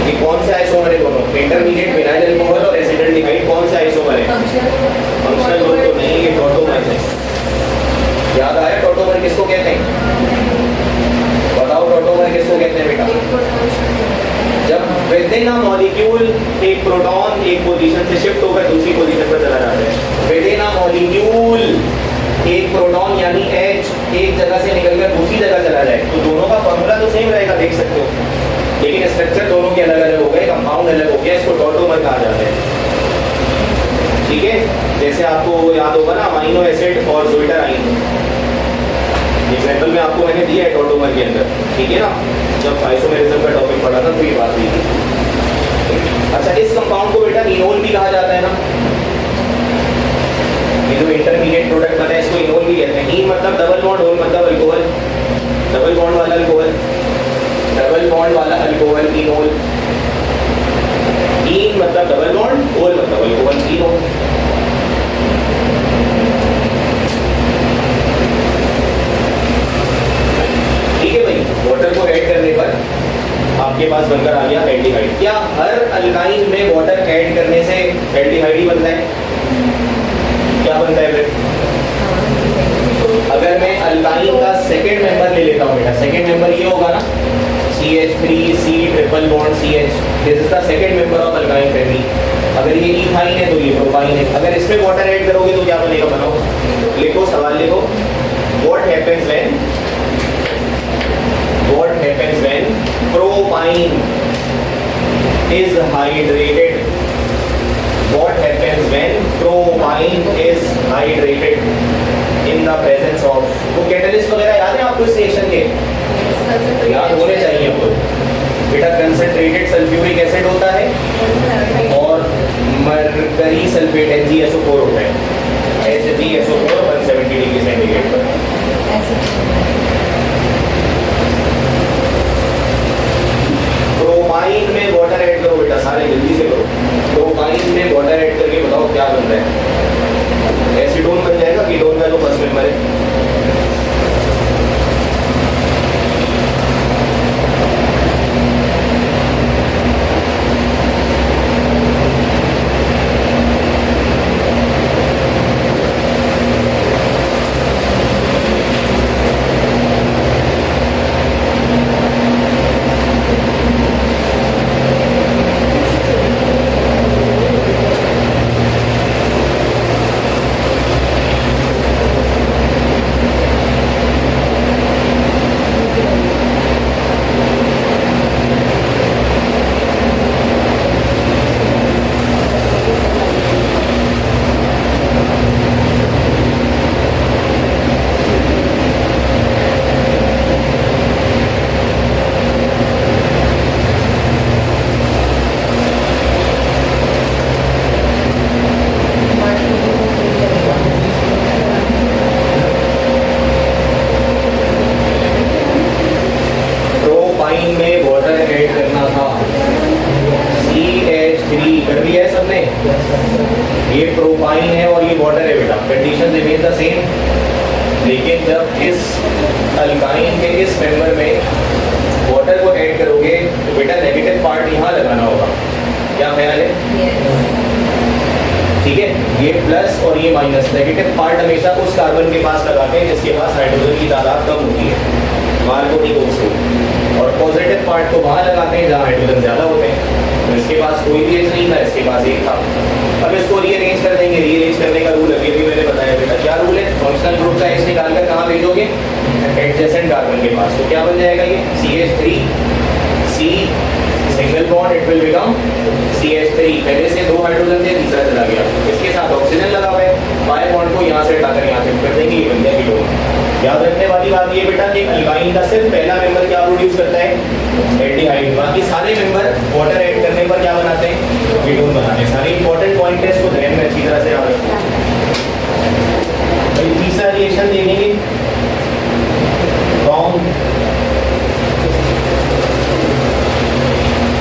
ये कौन से आइसोमर है दोनों? इंटरमीडिएट विनाइल अल्कोहल और एसिटाल्डिहाइड कौन से आइसोमर है? फंक्शनल ग्रुप तो नहीं, ये टॉटोमर है। याद आया टॉटोमर किसको कहते हैं? बताओ टॉटोमर किसको कहते हैं बेटा? जब विदिन अ मॉलिक्यूल एक प्रोटॉन एक पोजीशन से शिफ्ट होकर दूसरी पोजीशन पर चला जाता है। विदिन अ मॉलिक्यूल एक प्रोटॉन यानी H एक जगह से निकलकर दूसरी जगह चला जाए, तो दोनों का फॉर्मूला तो सेम रहेगा, देख सकते हो, लेकिन स्ट्रक्चर दोनों के अलग अलग हो गए, कंपाउंड अलग हो गया, इसको टॉटोमर कहा जाता है। ठीक है, जैसे आपको याद होगा ना अमीनो एसिड और ज़्विटराइन, एग्जाम्पल में आपको मैंने दिया है टॉटोमर के अंदर, ठीक है ना? जब आइसोमेरिज्म का टॉपिक पढ़ा था तो ये बात हुई थी। अच्छा, इस कंपाउंड को बेटा इनोल भी कहा जाता है ना? ये जो इंटरमीडिएट प्रोडक्ट बना है इसको इनोल भी कहते हैं। इन मतलब डबल बॉन्ड, होल मतलब अल्कोहल, डबल बॉन्ड वाला अल्कोहल, डबल बॉन्ड वाला अल्कोहल इनोल। इन मतलब डबल बॉन्ड, होल मतलब अल्कोहल इनोल। ठीक है भाई, वाटर को ऐड करने पर आपके पास बनकर आ गया एल्डिहाइड। क्या हर अल्काइन में वाटर ऐड करने से एल्डिहाइड ही बनता है? क्या बनता है फिर? अगर मैं अल्काइन का सेकेंड मेंबर ले लेता हूँ बेटा, सेकेंड मेंबर ये होगा ना CH3C triple bond CH, this is the second member of alkyne family. अगर ये इथाइन है तो ये प्रोपाइन है। अगर इसमें वाटर ऐड करोगे तो क्या बनेगा? बनाओ, लिखो, सवाल लिखो। What happens when propyne is hydrated? What happens when propine is hydrated in the presence of? वो कैटलिस्ट वगैरह याद है आपको इस रिएक्शन के? याद होने चाहिए आपको। बेटा कंसंट्रेटेड सल्फ्यूरिक एसिड होता है और मरकरी सल्फेट NgSO4 होता है। HgSO4 170 डिग्री सेंटीग्रेड पर। प्रोपाइन में वाटर ऐड करो बेटा, सारे जल्दी से करो। प्रोपाइन में वाटर ऐड करके बताओ क्या बन रहा है? एसीटोन बन जाएगा, कीटोन का जो फर्स्ट मेंबर है। ये प्रोपाइन है और ये वाटर है बेटा, कंडीशन रिमेन द सेम। लेकिन जब इस अल्काइन के इस मेंबर में वाटर को ऐड करोगे तो बेटा नेगेटिव पार्ट यहाँ लगाना होगा। क्या ख्याल है? ठीक है, ये प्लस और ये माइनस, नेगेटिव पार्ट हमेशा उस कार्बन के पास लगाते हैं जिसके पास हाइड्रोजन की तादाद कम होती है, मार्को नहीं उसको, और पॉजिटिव पार्ट को वहाँ लगाते हैं जहाँ हाइड्रोजन ज़्यादा होते हैं। तो इसके पास कोई भी एच नहीं था, इसके पास एक था। अब इसको रीअरेंज कर देंगे। रीअरेंज करने का रूल अभी भी मैंने बताया बेटा, क्या रूल है? फंक्शनल ग्रुप का एच निकाल कर कहाँ भेजोगे? एडजेसेंट कार्बन के पास। तो क्या बन जाएगा ये? CH3 single bond, it will become CH3। पहले से 2 हाइड्रोजन थे, तीसरा चला गया, इसके साथ ऑक्सीजन लगा हुआ है। बाय बॉन्ड को यहाँ से हटाकर यहाँ शिफ्ट कर देंगे, ये बन जाएगी कीटोन। याद रखने वाली बात ये बेटा कि अल्काइन का सिर्फ पहला मेंबर क्या प्रोड्यूस करता है? एल्डिहाइड। बाकी सारे मेंबर वाटर ऐड करने पर क्या बनाते हैं? कीटोन बनाते हैं। सारे इंपॉर्टेंट पॉइंट है, इसको ध्यान में अच्छी तरह से याद रखना। भाई तीसरा रिएक्शन देखेंगे,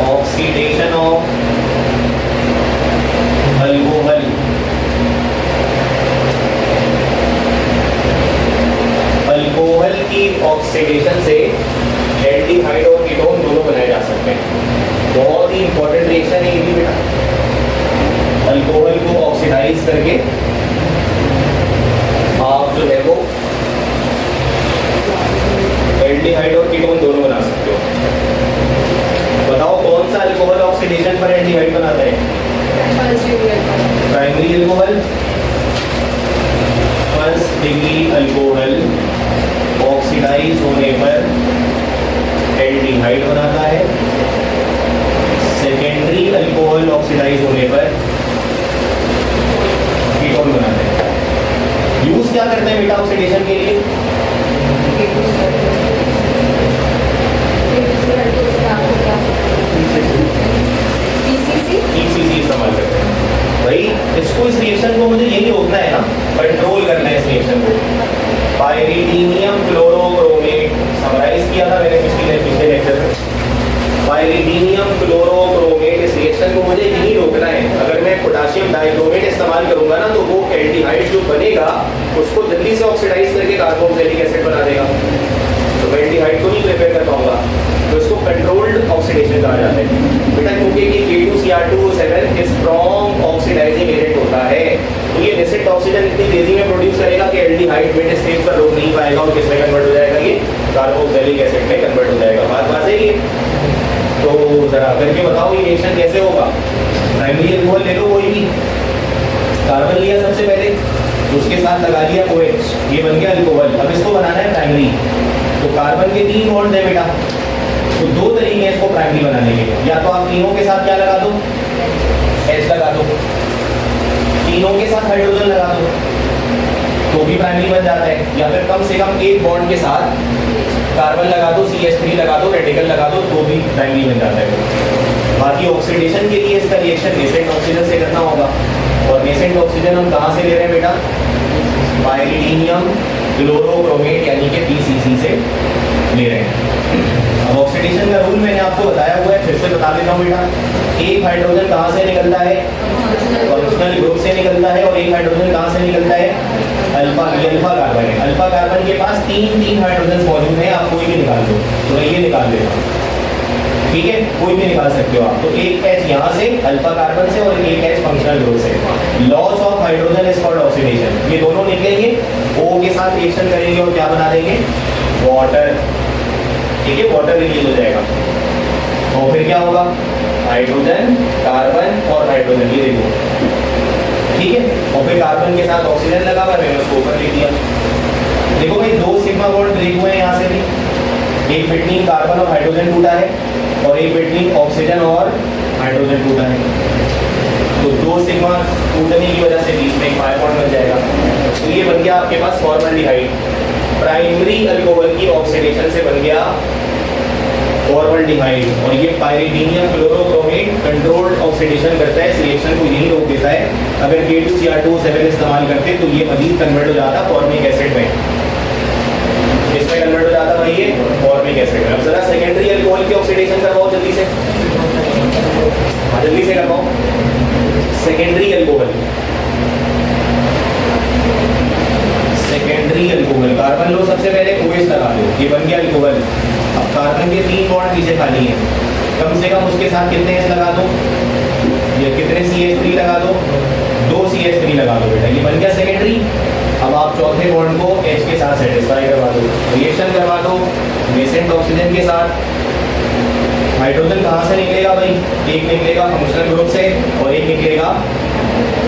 ऑक्सीडेशन ऑफ अल्कोहल अल्कोहल की ऑक्सीडेशन से एल्डिहाइड और कीटोन दोनों बनाए जा सकते हैं। बहुत ही इंपॉर्टेंट रिएक्शन है ये भी बेटा। अल्कोहल को ऑक्सीडाइज करके आप जो है वो एल्डिहाइड और कीटोन दोनों बना सकते हो। बताओ कौन सा अल्कोहल ऑक्सीडेशन पर एल्डिहाइड बनाता है? Primary alcohol. First degree alcohol oxidize होने पर एल्डिहाइड बनाता है। सेकेंडरी अल्कोहल ऑक्सीडाइज होने पर कीटोन बनाता है। यूज क्या करते हैं बेटा ऑक्सीडेशन के लिए? ECC इस्तेमाल करते हैं। भाई इसको, इस रिएक्शन को मुझे यही रोकना है ना, कंट्रोल करना है इस रिएक्शन को। पायरीडीनियम क्लोरोक्रोमेट समराइज किया था मैंने पिछले लेक्चर में। पायरीडीनियम क्लोरोक्रोमेट, इस रिएक्शन को मुझे यही रोकना है। अगर मैं पोटेशियम डाइक्रोमेट इस्तेमाल करूंगा ना, तो वो एल्डिहाइड जो बनेगा उसको जल्दी से ऑक्सीडाइज करके कार्बोक्सिलिक एसिड बना देगा, तो मैं एल्डिहाइड को नहीं प्रिपेयर कर पाऊंगा। तो इसको कंट्रोल्ड ऑक्सीडेशन कहा जाता है बेटा, क्योंकि ये K2Cr2O7 स्ट्रॉन्ग ऑक्सीडाइजिंग एजेंट होता है। तो ये रेसिस्ट ऑक्सीजन इतनी तेजी में प्रोड्यूस करेगा कि एल्डिहाइड मिड स्टेज पर रोक नहीं पाएगा और किसमें कन्वर्ट हो जाएगा? ये कार्बोक्सिलिक एसिड में कन्वर्ट हो जाएगा। बात बात है ये। तो जरा करके बताओ ये रिएक्शन कैसे होगा? प्राइमरी अल्कोहल ले लो कोई भी, कार्बन लिया सबसे पहले, उसके साथ लगा लिया OH, ये बन गया अल्कोहल। अब इसको बनाना है प्राइमरी। तो कार्बन के 3 बॉन्ड है बेटा, तो 2 तरीके हैं इसको प्राइमरी बनाने के। या तो आप तीनों के साथ क्या लगा दो? H लगा दो। तीनों के साथ हाइड्रोजन लगा दो तो भी प्राइमरी बन जाता है। या फिर कम से कम एक बॉन्ड के साथ कार्बन लगा दो, CH3 लगा दो, रेडिकल लगा दो, तो भी प्राइमरी बन जाता है। बाकी ऑक्सीडेशन के लिए इसका रिएक्शन नेसेंट ऑक्सीजन से करना होगा। और नेसेंट ऑक्सीजन हम कहाँ से ले रहे हैं बेटा? पायरीडीनियम क्लोरोक्रोमेट यानी कि PCC से ले रहे हैं। अब ऑक्सीडेशन का रूल मैंने आपको बताया हुआ है, फिर से बता देता हूँ बेटा। एक हाइड्रोजन कहाँ से निकलता है? फंक्शनल ग्रुप से निकलता है। और एक हाइड्रोजन कहाँ से निकलता है? अल्फा। ये अल्फा कार्बन है। अल्फा कार्बन के पास 3 हाइड्रोजन मौजूद है, आप कोई भी निकाल दो। तो मैं ये निकाल देता हूँ, ठीक है? कोई भी निकाल सकते हो आप। तो एक H यहाँ से अल्फा कार्बन से और एक H फंक्शनल ग्रुप से। Loss of hydrogen is called oxidation. ये दोनों निकलेंगे, O के साथ रिएक्शन करेंगे और क्या बना देंगे? वाटर। ठीक है, वाटर रिलीज हो जाएगा। और फिर क्या होगा? हाइड्रोजन, कार्बन और हाइड्रोजन, ये देखो, ठीक है। और फिर कार्बन के साथ ऑक्सीजन लगा हुआ, मैंने उसको ऊपर लिख दिया। देखो भाई 2 सिग्मा बॉन्ड ब्रेक हुए हैं यहाँ से भी। एक बिटवीन कार्बन और हाइड्रोजन टूटा है और एक बिटवीन ऑक्सीजन और हाइड्रोजन टूटा है। तो 2 सिग्मा टूटने की वजह से बीच में एक पाई बॉन्ड बन जाएगा। तो ये बन गया आपके पास फॉर्मल्डिहाइड। प्राइमरी अल्कोहल की ऑक्सीडेशन से बन गया फॉर्मल्डिहाइड। और ये पायरीडीनियम क्लोरोक्रोमेट कंट्रोल्ड ऑक्सीडेशन करता है, इस रिएक्शन को यही रोक देता है। अगर K2Cr2O7 इस्तेमाल करते तो ये मजीद कन्वर्ट हो जाता फॉर्मिक एसिड में। इसमें कन्वर्ट हो जाता भाई ये फॉर्मिक एसिड में। अब जरा सेकेंडरी अल्कोहल की ऑक्सीडेशन करवाओ जल्दी से, जल्दी से करवाओ। Secondary alcohol, secondary alcohol, carbon लो सबसे पहले, OH लगा दो, ये बन गया अल्कोहल। अब कार्बन के 3 बॉन्ड पीछे खाली हैं, कम से कम उसके साथ कितने H लगा दो? ये कितने CH3 लगा दो? 2 CH3 लगा दो बेटा, ये बन गया सेकेंडरी। अब आप चौथे बॉन्ड को H के साथ सेटिस्फाई करवा दो, रिएक्शन करवा दो नेसेंट ऑक्सीजन के साथ, हाइड्रोजन कहाँ से निकलेगा भाई? एक निकलेगा फंक्शनल ग्रुप से और एक निकलेगा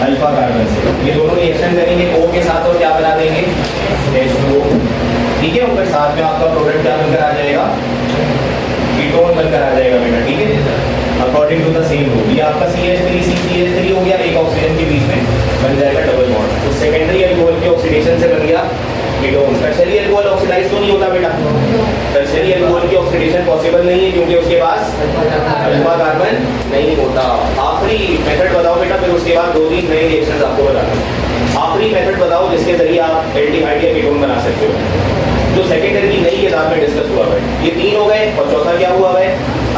अल्फा कार्बन से। ये दोनों रिएक्शन करेंगे O के साथ और क्या बना देंगे? H2O। ठीक है, और फिर साथ में आपका प्रोडक्ट क्या बनकर आ जाएगा? कीटोन बनकर आ जाएगा बेटा। ठीक है, according to the same rule. ये आपका CH3 CCH3 हो गया, एक ऑक्सीजन के बीच में बन जाएगा डबल बॉन्ड। तो सेकेंडरी अल्कोहल के ऑक्सीडेशन से बन गया कीटोन। टर्शियरी अल्कोहल ऑक्सीडाइज तो नहीं होता बेटा। टर्शियरी अल्कोहल की ऑक्सीडेशन पॉसिबल नहीं है क्योंकि उसके पास अल्फा कार्बन नहीं होता। आखिरी मेथड बताओ बेटा, फिर उसके बाद 2-3 नए रिएक्शंस आपको बताना। आखिरी मेथड बताओ जिसके जरिए आप एल्डिहाइड या कीटोन बना सकते हो। जो सेकेंडरी नई किताब में डिस्कस हुआ है। ये 3 हो गए और चौथा क्या हुआ है?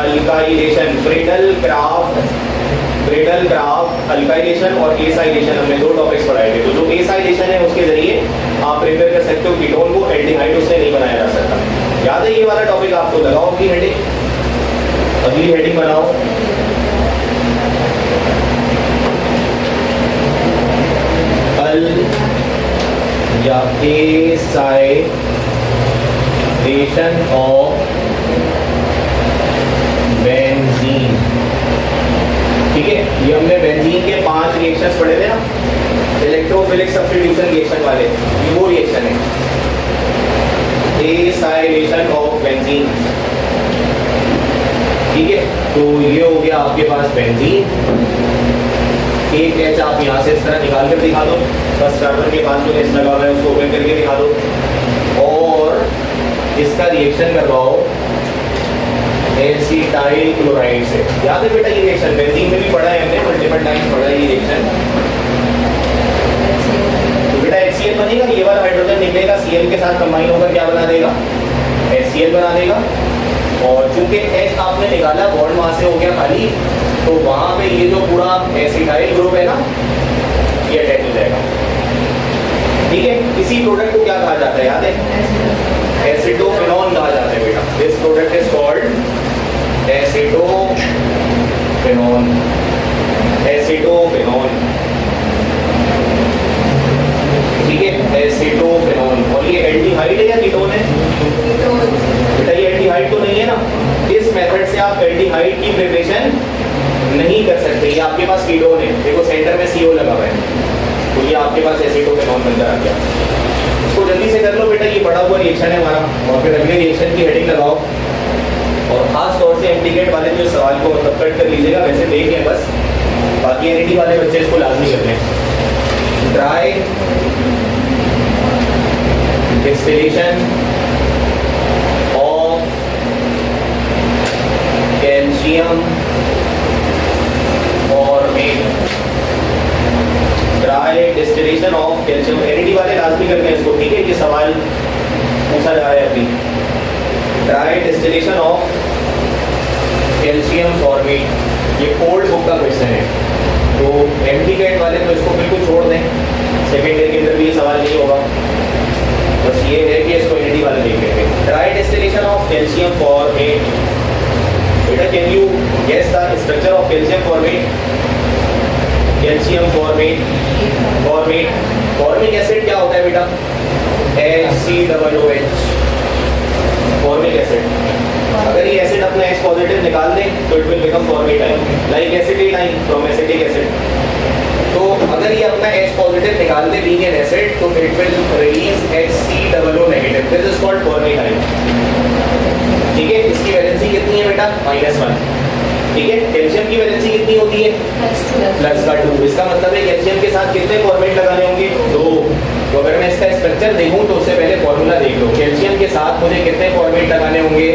अल्काइलेशन। फ्रेडल क्राफ्ट अल्काइलेशन और एसाइलेशन हमने 2 टॉपिक्स पढ़ाए थे। तो जो एसाइलेशन है उसके जरिए आप प्रिपेयर कर सकते हो कीटोन को, एल्डिहाइड उससे नहीं बनाया जा सकता। याद है ये वाला टॉपिक आपको? लगाओ अपनी हेडिंग, अगली हेडिंग बनाओ। अल या एसाइलेशन ऑफ बेंजीन। ठीक है, ये हमने बेंजीन के 5 रिएक्शंस पढ़े थे ना, इलेक्ट्रोफिलिक सब्स्टिट्यूशन रिएक्शन वाले। ये वो रिएक्शन है, एसाइलेशन ऑफ बेंजीन। ठीक है, तो ये हो गया आपके पास बेंजीन। एक H आप यहाँ से इस तरह निकाल कर दिखा दो, फर्स्ट कार्बन के पास जो H लगा हुआ है उसको ओपन करके दिखा दो और इसका रिएक्शन करवाओ एसिटाइल क्लोराइड से। याद है बेटा ये रिएक्शन बेंजीन में भी पढ़ा है हमने, मल्टीपल टाइम्स पढ़ा है ये रिएक्शन। तो बेटा HCl बनेगा, ये वाला हाइड्रोजन निकलेगा, Cl के साथ कंबाइन होकर क्या बना देगा? HCl बना देगा। और चूंकि H आपने निकाला, बॉन्ड वहां से हो गया खाली, तो वहां पे ये जो पूरा एसिटाइल ग्रुप है ना, ये अटैच हो जाएगा। ठीक है, इसी प्रोडक्ट को क्या कहा जाता है याद है? एसिटोफेनॉन कहा जाता है बेटा। This product is called acetophenone. Acetophenone, ठीक है, एसिटोफेनॉन। और ये एल्डिहाइड है या कीटोन है? बेटा ये एल्डिहाइड तो नहीं है ना। इस मेथड से आप एल्डिहाइड की प्रिपरेशन नहीं कर सकते। ये आपके पास कीटोन है, देखो सेंटर में CO लगा हुआ है, तो ये आपके पास एसिटोफेनॉन बनकर आ गया। इसको जल्दी से कर लो बेटा, ये पड़ा हुआ रिएक्शन है हमारा। और फिर अगले रिएक्शन की हेडिंग लगाओ और खास तौर से इंटीग्रेट वाले जो सवाल को मतलब कट कर लीजिएगा, वैसे देख लें बस, बाकी एनईटी वाले बच्चे इसको लाजमी कर लें। Dry distillation of calcium format. Dry distillation of calcium, NET वाले लाजमी करते हैं इसको। ठीक है, ये सवाल पूछा जा रहा है अभी। Dry distillation of calcium format, ये ओल्ड बुक का क्वेश्चन है, तो एमटी कैट वाले तो इसको बिल्कुल छोड़ दें, सेकेंड ईयर के अंदर भी ये सवाल नहीं होगा। बस ये है कि इसको एनईटी वाले देख लेंगे। Dry distillation of calcium formate. बेटा can you guess the structure of calcium formate? Calcium formate, formic acid क्या होता है बेटा? HCOOH, formic acid. अगर ये एसिड अपना H पॉजिटिव निकाल दें तो it will become formate ion, like acetylene from acetic acid. तो अगर ये अपना H पॉजिटिव निकाल दे बीइंग एन एसिड, तो it will release HCOO negative, this is called formate ion. ठीक है, इसकी वैलेंसी कितनी है बेटा? -1। ठीक है, कैल्शियम की वैलेंसी कितनी होती है? +2। इसका मतलब है कैल्शियम के साथ कितने फॉर्मेट लगाने होंगे? 2। तो अगर मैं इसका स्ट्रक्चर देखूं तो उससे पहले फॉर्मूला देख लो। कैल्शियम के साथ मुझे कितने फॉर्मेट लगाने होंगे?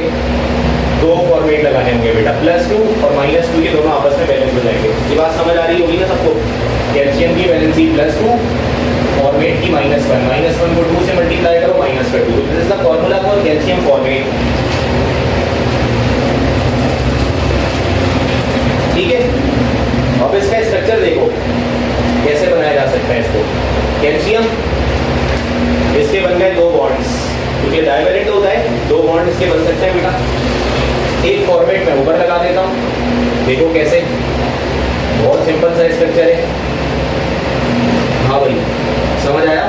2 फॉर्मेट लगाने होंगे बेटा। +2 और -2 ये दोनों आपस में बैलेंस हो जाएंगे। ये बात समझ आ रही होगी ना सबको? कैल्शियम की वैलेंसी +2, फॉर्मेट की -1, -1 को 2 से मल्टीप्लाई करो, -2। This is the formula for calcium formate. ठीक है, अब इसका स्ट्रक्चर देखो कैसे बनाया जा सकता है इसको। कैल्शियम, इसके बन गए 2 बॉन्ड्स, क्योंकि डाइवैलेंट होता है, 2 बॉन्ड इसके बन सकते हैं बेटा। एक फॉर्मेट में ऊपर लगा देता हूँ, देखो कैसे, बहुत सिंपल सा स्ट्रक्चर है। हाँ भाई समझ आया?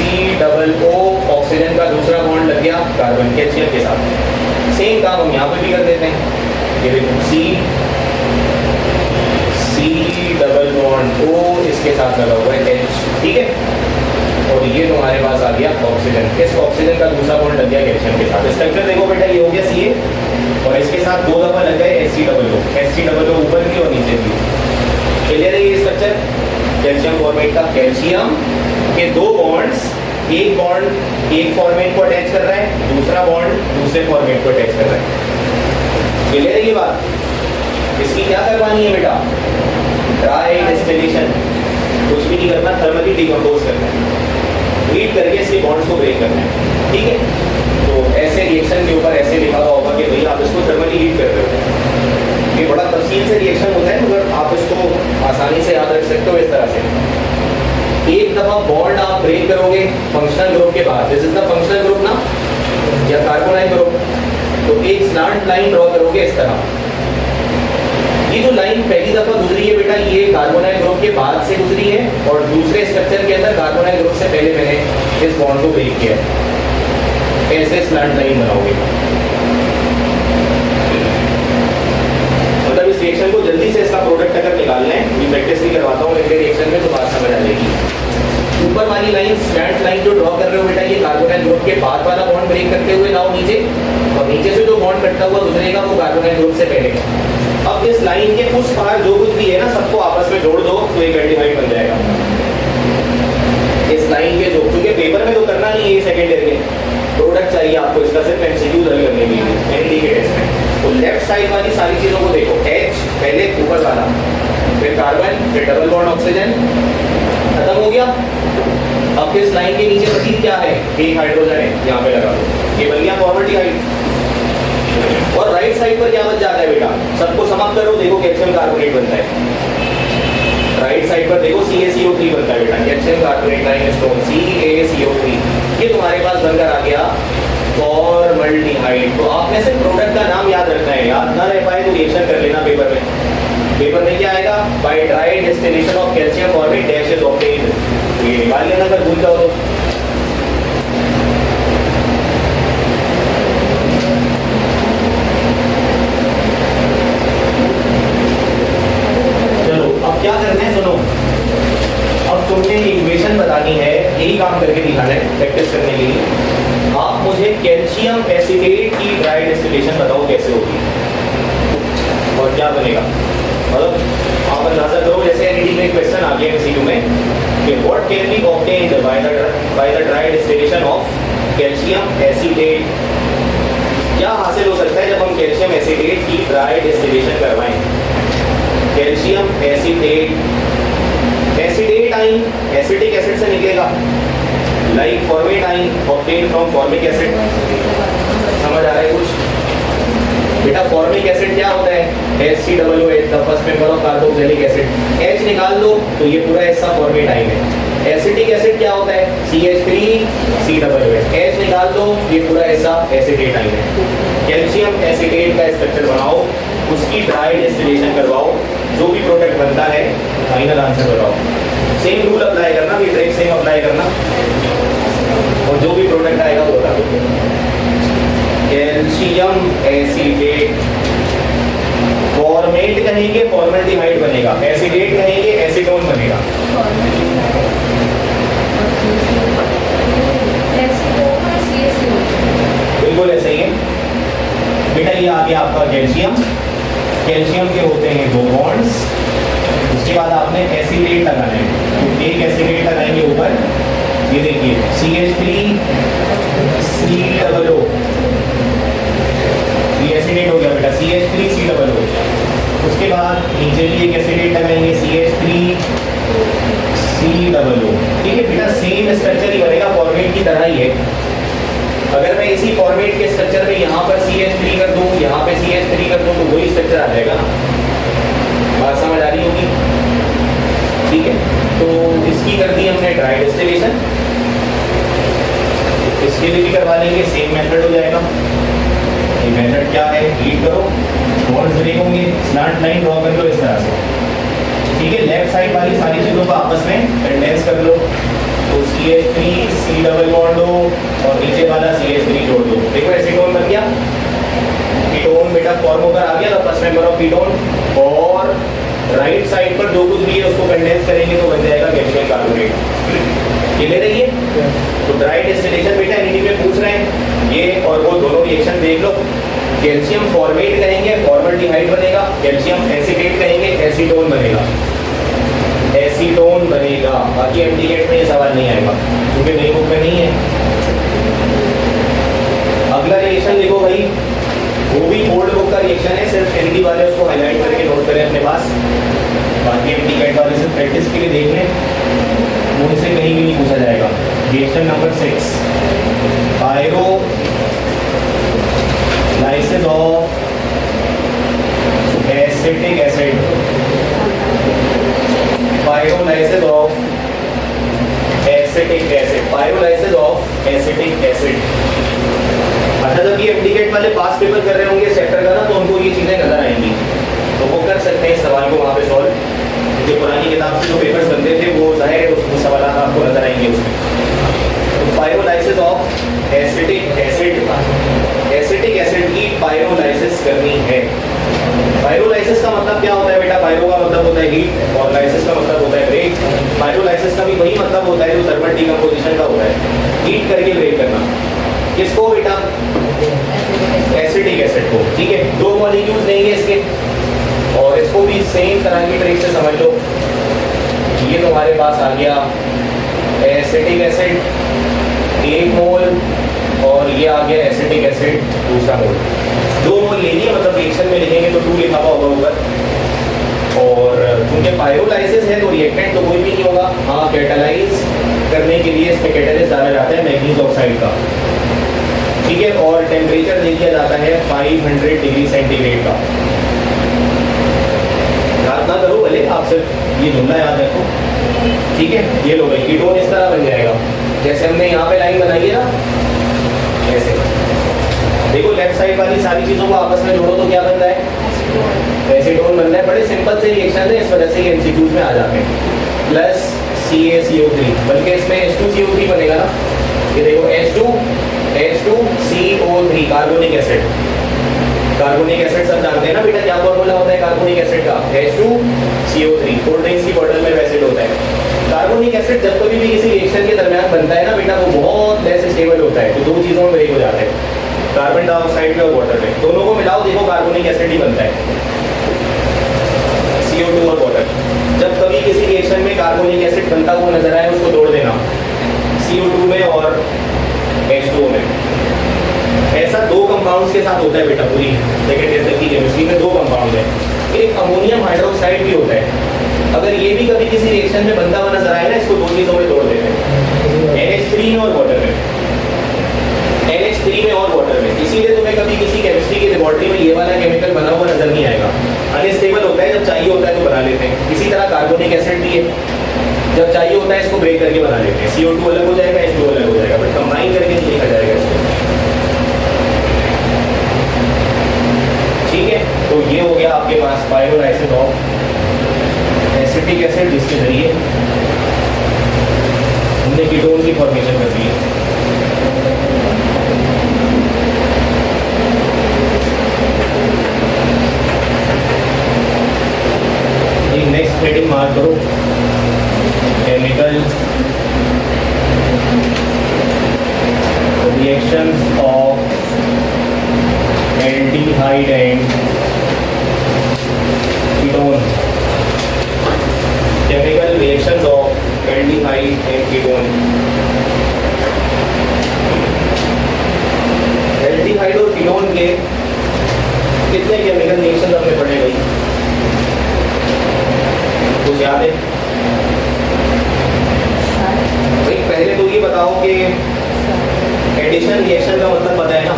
HCOO, ऑक्सीजन का दूसरा बॉन्ड लग गया कार्बन कैल्शियम के साथ। सेम काम हम यहाँ पे भी कर देते हैं। ये देखो सी डबल बॉन्ड O इसके साथ लगा हुआ है H, ठीक है। और ये तुम्हारे पास आ गया ऑक्सीजन, इस ऑक्सीजन का दूसरा बॉन्ड लग गया कैल्शियम के साथ। स्ट्रक्चर देखो बेटा, ये हो गया Ca और इसके साथ 2 दफा लग गए HCOO ऊपर भी और नीचे भी। क्लियर है ये स्ट्रक्चर कैल्शियम फॉर्मेट का। कैल्शियम के 2 बॉन्ड्स, एक बॉन्ड एक फॉर्मेट को अटैच कर रहा है, दूसरा बॉन्ड दूसरे फॉर्मेट को अटैच कर रहा है। क्लियर है ये बात। इसकी क्या करवानी है बेटा, ड्राई डिस्टिलेशन, कुछ भी नहीं करना, थर्मली डिकम्पोज करना है, हीट करके इसके बॉन्ड्स को ब्रेक करना है, ठीक है। तो ऐसे रिएक्शन के ऊपर ऐसे लिखा हुआ होगा कि भाई आप इसको थर्मली हीट कर रहे हो। ये बड़ा तफसील से रिएक्शन होता है, मगर आप इसको आसानी से याद रख सकते हो इस तरह से। एक दफा बॉन्ड आप ब्रेक करोगे फंक्शनल ग्रुप के बाद, this is the functional group ना, या कार्बोनाइल ग्रुप, तो एक स्लैंट लाइन ड्रॉ करोगे इस तरह। ये जो लाइन पहली दफा गुजरी है बेटा, ये कार्बोनाइल ग्रुप के बाद से गुजरी है, और दूसरे स्ट्रक्चर के अंदर कार्बोनाइल ग्रुप से पहले मैंने इस बॉन्ड को ब्रेक किया है। ऐसे स्लैंट लाइन बनाओगे, मतलब इस रिएक्शन को जल्दी से इसका प्रोडक्ट अगर निकालना है, ये प्रैक्टिस भी करवाता हूँ अगले रिएक्शन में तो बात समझ आ जाएगी। ऊपर वाली लाइन स्लैंट लाइन जो ड्रॉ कर रहे हो बेटा, ये कार्बोनाइल ग्रुप के बाद वाला बॉन्ड ब्रेक करते हुए लाओ नीचे, और नीचे से जो बॉन्ड कटता हुआ गुजरेगा वो कार्बोनाइल ग्रुप से पहले का। अब इस लाइन के उस पार जो कुछ भी है ना, सबको आपस में जोड़ दो तो एक एल्डिहाइड बन जाएगा। इस लाइन के जो, क्योंकि पेपर में तो करना नहीं है, सेकेंड ईयर के प्रोडक्ट चाहिए आपको, इसका सिर्फ एमसीक्यू हल करने के लिए एनडी के टेस्ट में। तो लेफ्ट साइड वाली सारी चीजों को देखो, H पहले ऊपर वाला, फिर कार्बन, फिर डबल बॉन्ड ऑक्सीजन, खत्म हो गया। अब इस लाइन के नीचे बची क्या है, एक हाइड्रोजन है, यहाँ पे लगा दो, ये बन गया फॉर्मल्डिहाइड। और राइट साइड पर क्या बच जाता है बेटा, सबको समाप्त करो, देखो कैल्शियम कार्बोनेट बनता है। राइट साइड पर देखो CaCO3 बनता है बेटा, calcium carbonate lime stone CaCO3, ये तुम्हारे पास बनकर आ गया फॉर्मल्डिहाइड। तो आपने सिर्फ प्रोडक्ट का नाम याद रखना है, याद ना रह पाए तो रिएक्शन कर लेना पेपर में। पेपर में क्या आएगा, by dry distillation of calcium format dash is obtained, ये निकाल लेना अगर भूल जाओ तो। क्या करना है सुनो, अब तुमने इक्वेशन बतानी है, यही काम करके दिखाना है प्रैक्टिस करने के लिए। आप मुझे कैल्शियम एसिटेट की ड्राई डिस्टिलेशन बताओ कैसे होगी और क्या बनेगा। मतलब आप अंदाजा करो, जैसे एनईडी में क्वेश्चन आ गया एमसीक्यू में कि what can be obtained by the dry distillation of calcium acetate. क्या हासिल हो सकता है जब हम कैल्शियम एसिटेट की ड्राई डिस्टिलेशन करवाएं। कैल्शियम एसिटेट, एसिडेट आइन एसिटिक एसिड से निकलेगा, लाइक फॉर्मेट आइन ऑब्टेन फ्रॉम फॉर्मिक एसिड। समझ आ रहा है कुछ बेटा। फॉर्मिक एसिड क्या होता है, HCOOH, the first member of carboxylic acid. H निकाल दो तो ये पूरा हिस्सा फॉर्मेट आइन है। एसिटिक एसिड क्या होता है, CH3COOH, H निकाल दो ये पूरा हिस्सा एसिडेट आइन है। कैल्शियम एसिडेट का स्ट्रक्चर बनाओ, उसकी ड्राई डिस्टिलेशन करवाओ, जो भी प्रोडक्ट बनता है फाइनल आंसर बताओ। सेम रूल अप्लाई करना, ये ट्रिक सेम अप्लाई करना, और जो भी प्रोडक्ट आएगा वो बता दो। कैल्शियम एसिडेट, फॉर्मेट कहेंगे फॉर्मल्डिहाइड बनेगा, एसिडेट कहेंगे एसीटोन बनेगा। बिल्कुल ऐसे ही है बेटा। ये आ गया आपका कैल्शियम, कैल्शियम के होते हैं 2 बॉन्ड्स, उसके बाद आपने एसिडेट लगाना है, एक एसिडेट लगाएंगे ऊपर, ये देखिए CH3COO, ये एसिडेट हो गया बेटा CH3COO। उसके बाद नीचे भी एक एसिडेट लगाएंगे CH3COO, ठीक है बेटा। सेम स्ट्रक्चर ही बनेगा, फॉर्मेट की तरह ही है। अगर मैं इसी फॉर्मेट के स्ट्रक्चर में यहाँ पर CH3 कर दूँ, यहाँ पे CH3 कर दूँ, तो वही स्ट्रक्चर आ जाएगा ना। बात समझ आ रही होगी, ठीक है। तो इसकी कर दी हमने ड्राई डिस्टिलेशन, इसके लिए भी करवा लेंगे, सेम मेथड हो जाएगा। ये मेथड क्या है, हीट करो, बॉन्ड्स ब्रेक होंगे, स्लैंट लाइन ड्रॉ कर लो इस तरह से, ठीक है। लेफ्ट साइड वाली सारी चीज़ों को आपस में कंडेंस कर लो, तो CH3 C डबल बॉन्ड हो और नीचे वाला CH3 जोड़ दो, देखो एसीटोन बन गया। फॉर्म होकर आ गया, फर्स्ट मेंबर ऑफ कीटोन, और राइट साइड पर जो कुछ भी है उसको कंडेंस करेंगे तो बन जाएगा कैल्शियम कार्बोनेट। ये ले रही है। तो ड्राई डिस्टिलेशन बेटा एनएडी में पूछ रहे हैं, ये और वो दोनों रिएक्शन देख लो। कैल्शियम फॉर्मेट करेंगे, फॉर्मल्डिहाइड बनेगा, कैल्शियम एसिटेट करेंगे, एसीटोन बनेगा, एसीटोन बनेगा। बाकी एमटीकेट में ये सवाल नहीं आएगा क्योंकि नई बुक में नहीं है। अगला रिएक्शन देखो भाई, वो भी ओल्ड बुक का रिएक्शन है, सिर्फ एनडी वाले उसको हाईलाइट करके नोट करें अपने पास। बाकी एमटीकेट वाले से प्रैक्टिस के लिए देख लें, उनसे कहीं भी नहीं पूछा जाएगा। Reaction number 6, pyrolysis of acetic acid, pyrolysis of acetic acid, pyrolysis of acetic acid. अच्छा, जब ये एमटीकेट वाले पास पेपर कर रहे होंगे चैप्टर का ना, तो उनको ये चीजें नजर आएंगी, तो वो कर सकते हैं इस सवाल को वहाँ पे सॉल्व। जो पुरानी किताब से जो पेपर्स बनते थे वो जाहिर है उसमें सवाल आपको नजर आएंगे उसमें। तो pyrolysis of acetic acid, acetic acid की पायरोलाइसिस करनी है। पायरोलाइसिस का मतलब क्या होता है बेटा? पायरो का मतलब होता है हीट और लाइसिस का मतलब होता है ब्रेक। पायरोलाइसिस का भी वही मतलब होता है जो थर्मल डिकम्पोजिशन का होता है, हीट करके ब्रेक करना। किसको बेटा? एसिटिक एसिड को। ठीक है, दो मॉलिक्यूल्स लेंगे इसके और इसको भी सेम तरह की ट्रिक से समझ लो। ये तुम्हारे पास आ गया एसिटिक एसिड 1 मोल और ये आ गया एसिटिक एसिड 2 मोल। 2 मोल लेनी है, मतलब रिएक्शन में लिखेंगे तो 2 लिखा हुआ होगा ऊपर। और क्योंकि पायरोलाइसिस है तो रिएक्टेंट तो कोई भी नहीं होगा। हाँ, कैटालाइज करने के लिए इसमें कैटालिस्ट डाला जाता है मैग्नीज ऑक्साइड का। ठीक है, और टेम्परेचर दे दिया जाता है 500 डिग्री सेंटीग्रेड का। याद ना करो भले, आप सिर्फ ये जुमला याद रखो। ठीक है, ये लो भाई, कीटोन इस तरह बन जाएगा जैसे हमने यहाँ पे लाइन बनाई है ना, ऐसे। देखो लेफ्ट साइड वाली सारी चीजों को आपस में जोड़ो तो क्या बन रहा है? एसीटोन बन रहा है। बड़े सिंपल से रिएक्शन है, इस वजह से ये एमसीक्यूज में आ जाते हैं। प्लस CaCO3, बल्कि इसमें H2CO3 बनेगा ना। ये देखो H2CO3 carbonic acid. Carbonic acid सब जानते हैं ना बेटा, क्या फॉर्मूला होता है कार्बोनिक एसिड का? H2CO3। कोल्ड ड्रिंक्स की बोतल में वैसे होता है। कार्बोनिक एसिड जब कभी भी किसी रिएक्शन के दरमियान बनता है ना बेटा, वो बहुत लेस स्टेबल होता है, तो 2 चीजों में ब्रेक हो जाता है, कार्बन डाइऑक्साइड में और वाटर में। दोनों को मिलाओ, देखो कार्बोनिक एसिड ही बनता है, CO2 और वाटर। जब कभी किसी रिएक्शन में कार्बोनिक एसिड बनता हुआ नजर आए उसको जोड़ देना CO2 में और H2O में। ऐसा 2 कंपाउंड्स के साथ होता है बेटा, पूरी सेकेंड ईयर की केमिस्ट्री में 2 कंपाउंड है। एक अमोनियम हाइड्रोक्साइड भी होता है। अगर ये भी कभी किसी रिएक्शन में बनता हुआ नजर आए ना, इसको 2 चीजों में तोड़ देते हैं, NH3 में और वाटर में। NH3 में और वाटर में। इसीलिए तुम्हें कभी किसी केमिस्ट्री की लेबोरेटरी में ये वाला केमिकल बना हुआ नजर नहीं आएगा। अनस्टेबल होता है, जब चाहिए होता है तो बना लेते हैं। इसी तरह कार्बोनिक एसिड भी है, जब चाहिए होता है इसको ब्रेक करके बना लेते हैं। CO2 अलग हो जाएगा, H2O अलग हो जाएगा, बट कंबाइन करके नहीं लिखा जाएगा इसको। ठीक है, तो ये हो गया आपके पास पायरोलाइसिस ऑफ एसिटिक एसिड, जिसके जरिए हमने कीटोन की फॉर्मेशन कर दी है। नेक्स्ट हेडिंग मार्क करो, chemical reactions of aldehyde and ketone. Chemical reactions of aldehyde and ketone. Aldehyde और कीटोन के कितने केमिकल रिएक्शंस हमने पढ़े भाई? कुछ याद है भाई? पहले तो ये बताओ कि एडिशन रिएक्शन का मतलब पता है ना?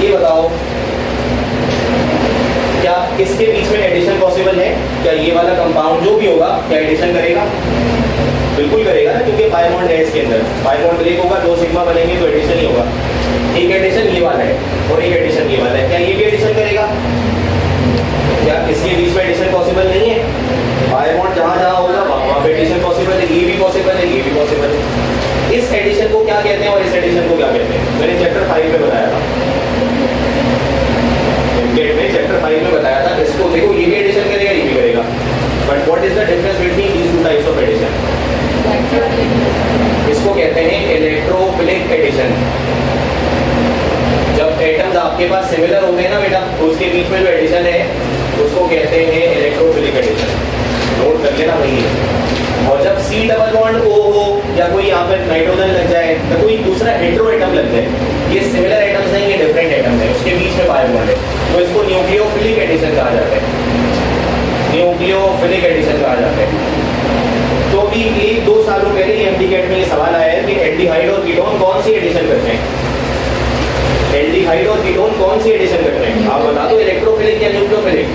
ये बताओ क्या इसके बीच में एडिशन पॉसिबल है? क्या ये वाला कंपाउंड जो भी होगा क्या एडिशन करेगा? बिल्कुल करेगा ना, क्योंकि बाय बॉन्ड है इसके अंदर। बाय बॉन्ड ब्रेक होगा, 2 सिग्मा बनेंगे तो एडिशन ही होगा। एक एडिशन ये वाला है और एक एडिशन ये वाला है, क्या ये भी एडिशन करेगा? क्या इसके बीच में एडिशन पॉसिबल नहीं है? बाय बॉन्ड जहाँ जहाँ होगा वहाँ पे एडिशन पॉसिबल है, ये भी पॉसिबल है, ये भी पॉसिबल है। इस एडिशन को क्या कहते हैं और इस एडिशन को क्या कहते हैं? मैंने चैप्टर 5 में बताया था। चैप्टर 5 में बताया था, इसको देखो ये भी एडिशन करेगा, ये भी करेगा, but what is the difference between these two types of addition? इसको कहते हैं इलेक्ट्रोफिलिक एडिशन। जब एटम्स आपके पास सिमिलर होते हैं ना बेटा, तो उसके बीच में जो एडिशन है उसको कहते हैं इलेक्ट्रोफिलिक एडिशन। नोट कर लेना भाई। और जब C डबल बॉन्ड O हो या कोई यहाँ पर नाइट्रोजन लग जाए या कोई दूसरा हेटेरो एटम लग जाए, ये सिमिलर एटम्स नहीं, ये डिफरेंट एटम्स हैं, उसके बीच में पाई बॉन्ड है, तो इसको न्यूक्लियोफिलिक एडिशन कहा जाता है। न्यूक्लियोफिलिक एडिशन कहा जाता है। तो अभी 1-2 सालों पहले ये एमडीकेट में ये सवाल आया है कि एल्डिहाइड और कीटोन कौन सी एडिशन करते हैं? एल्डिहाइड और कीटोन कौन सी एडिशन करते हैं? आप बता दो, इलेक्ट्रोफिलिक या न्यूक्लियोफिलिक?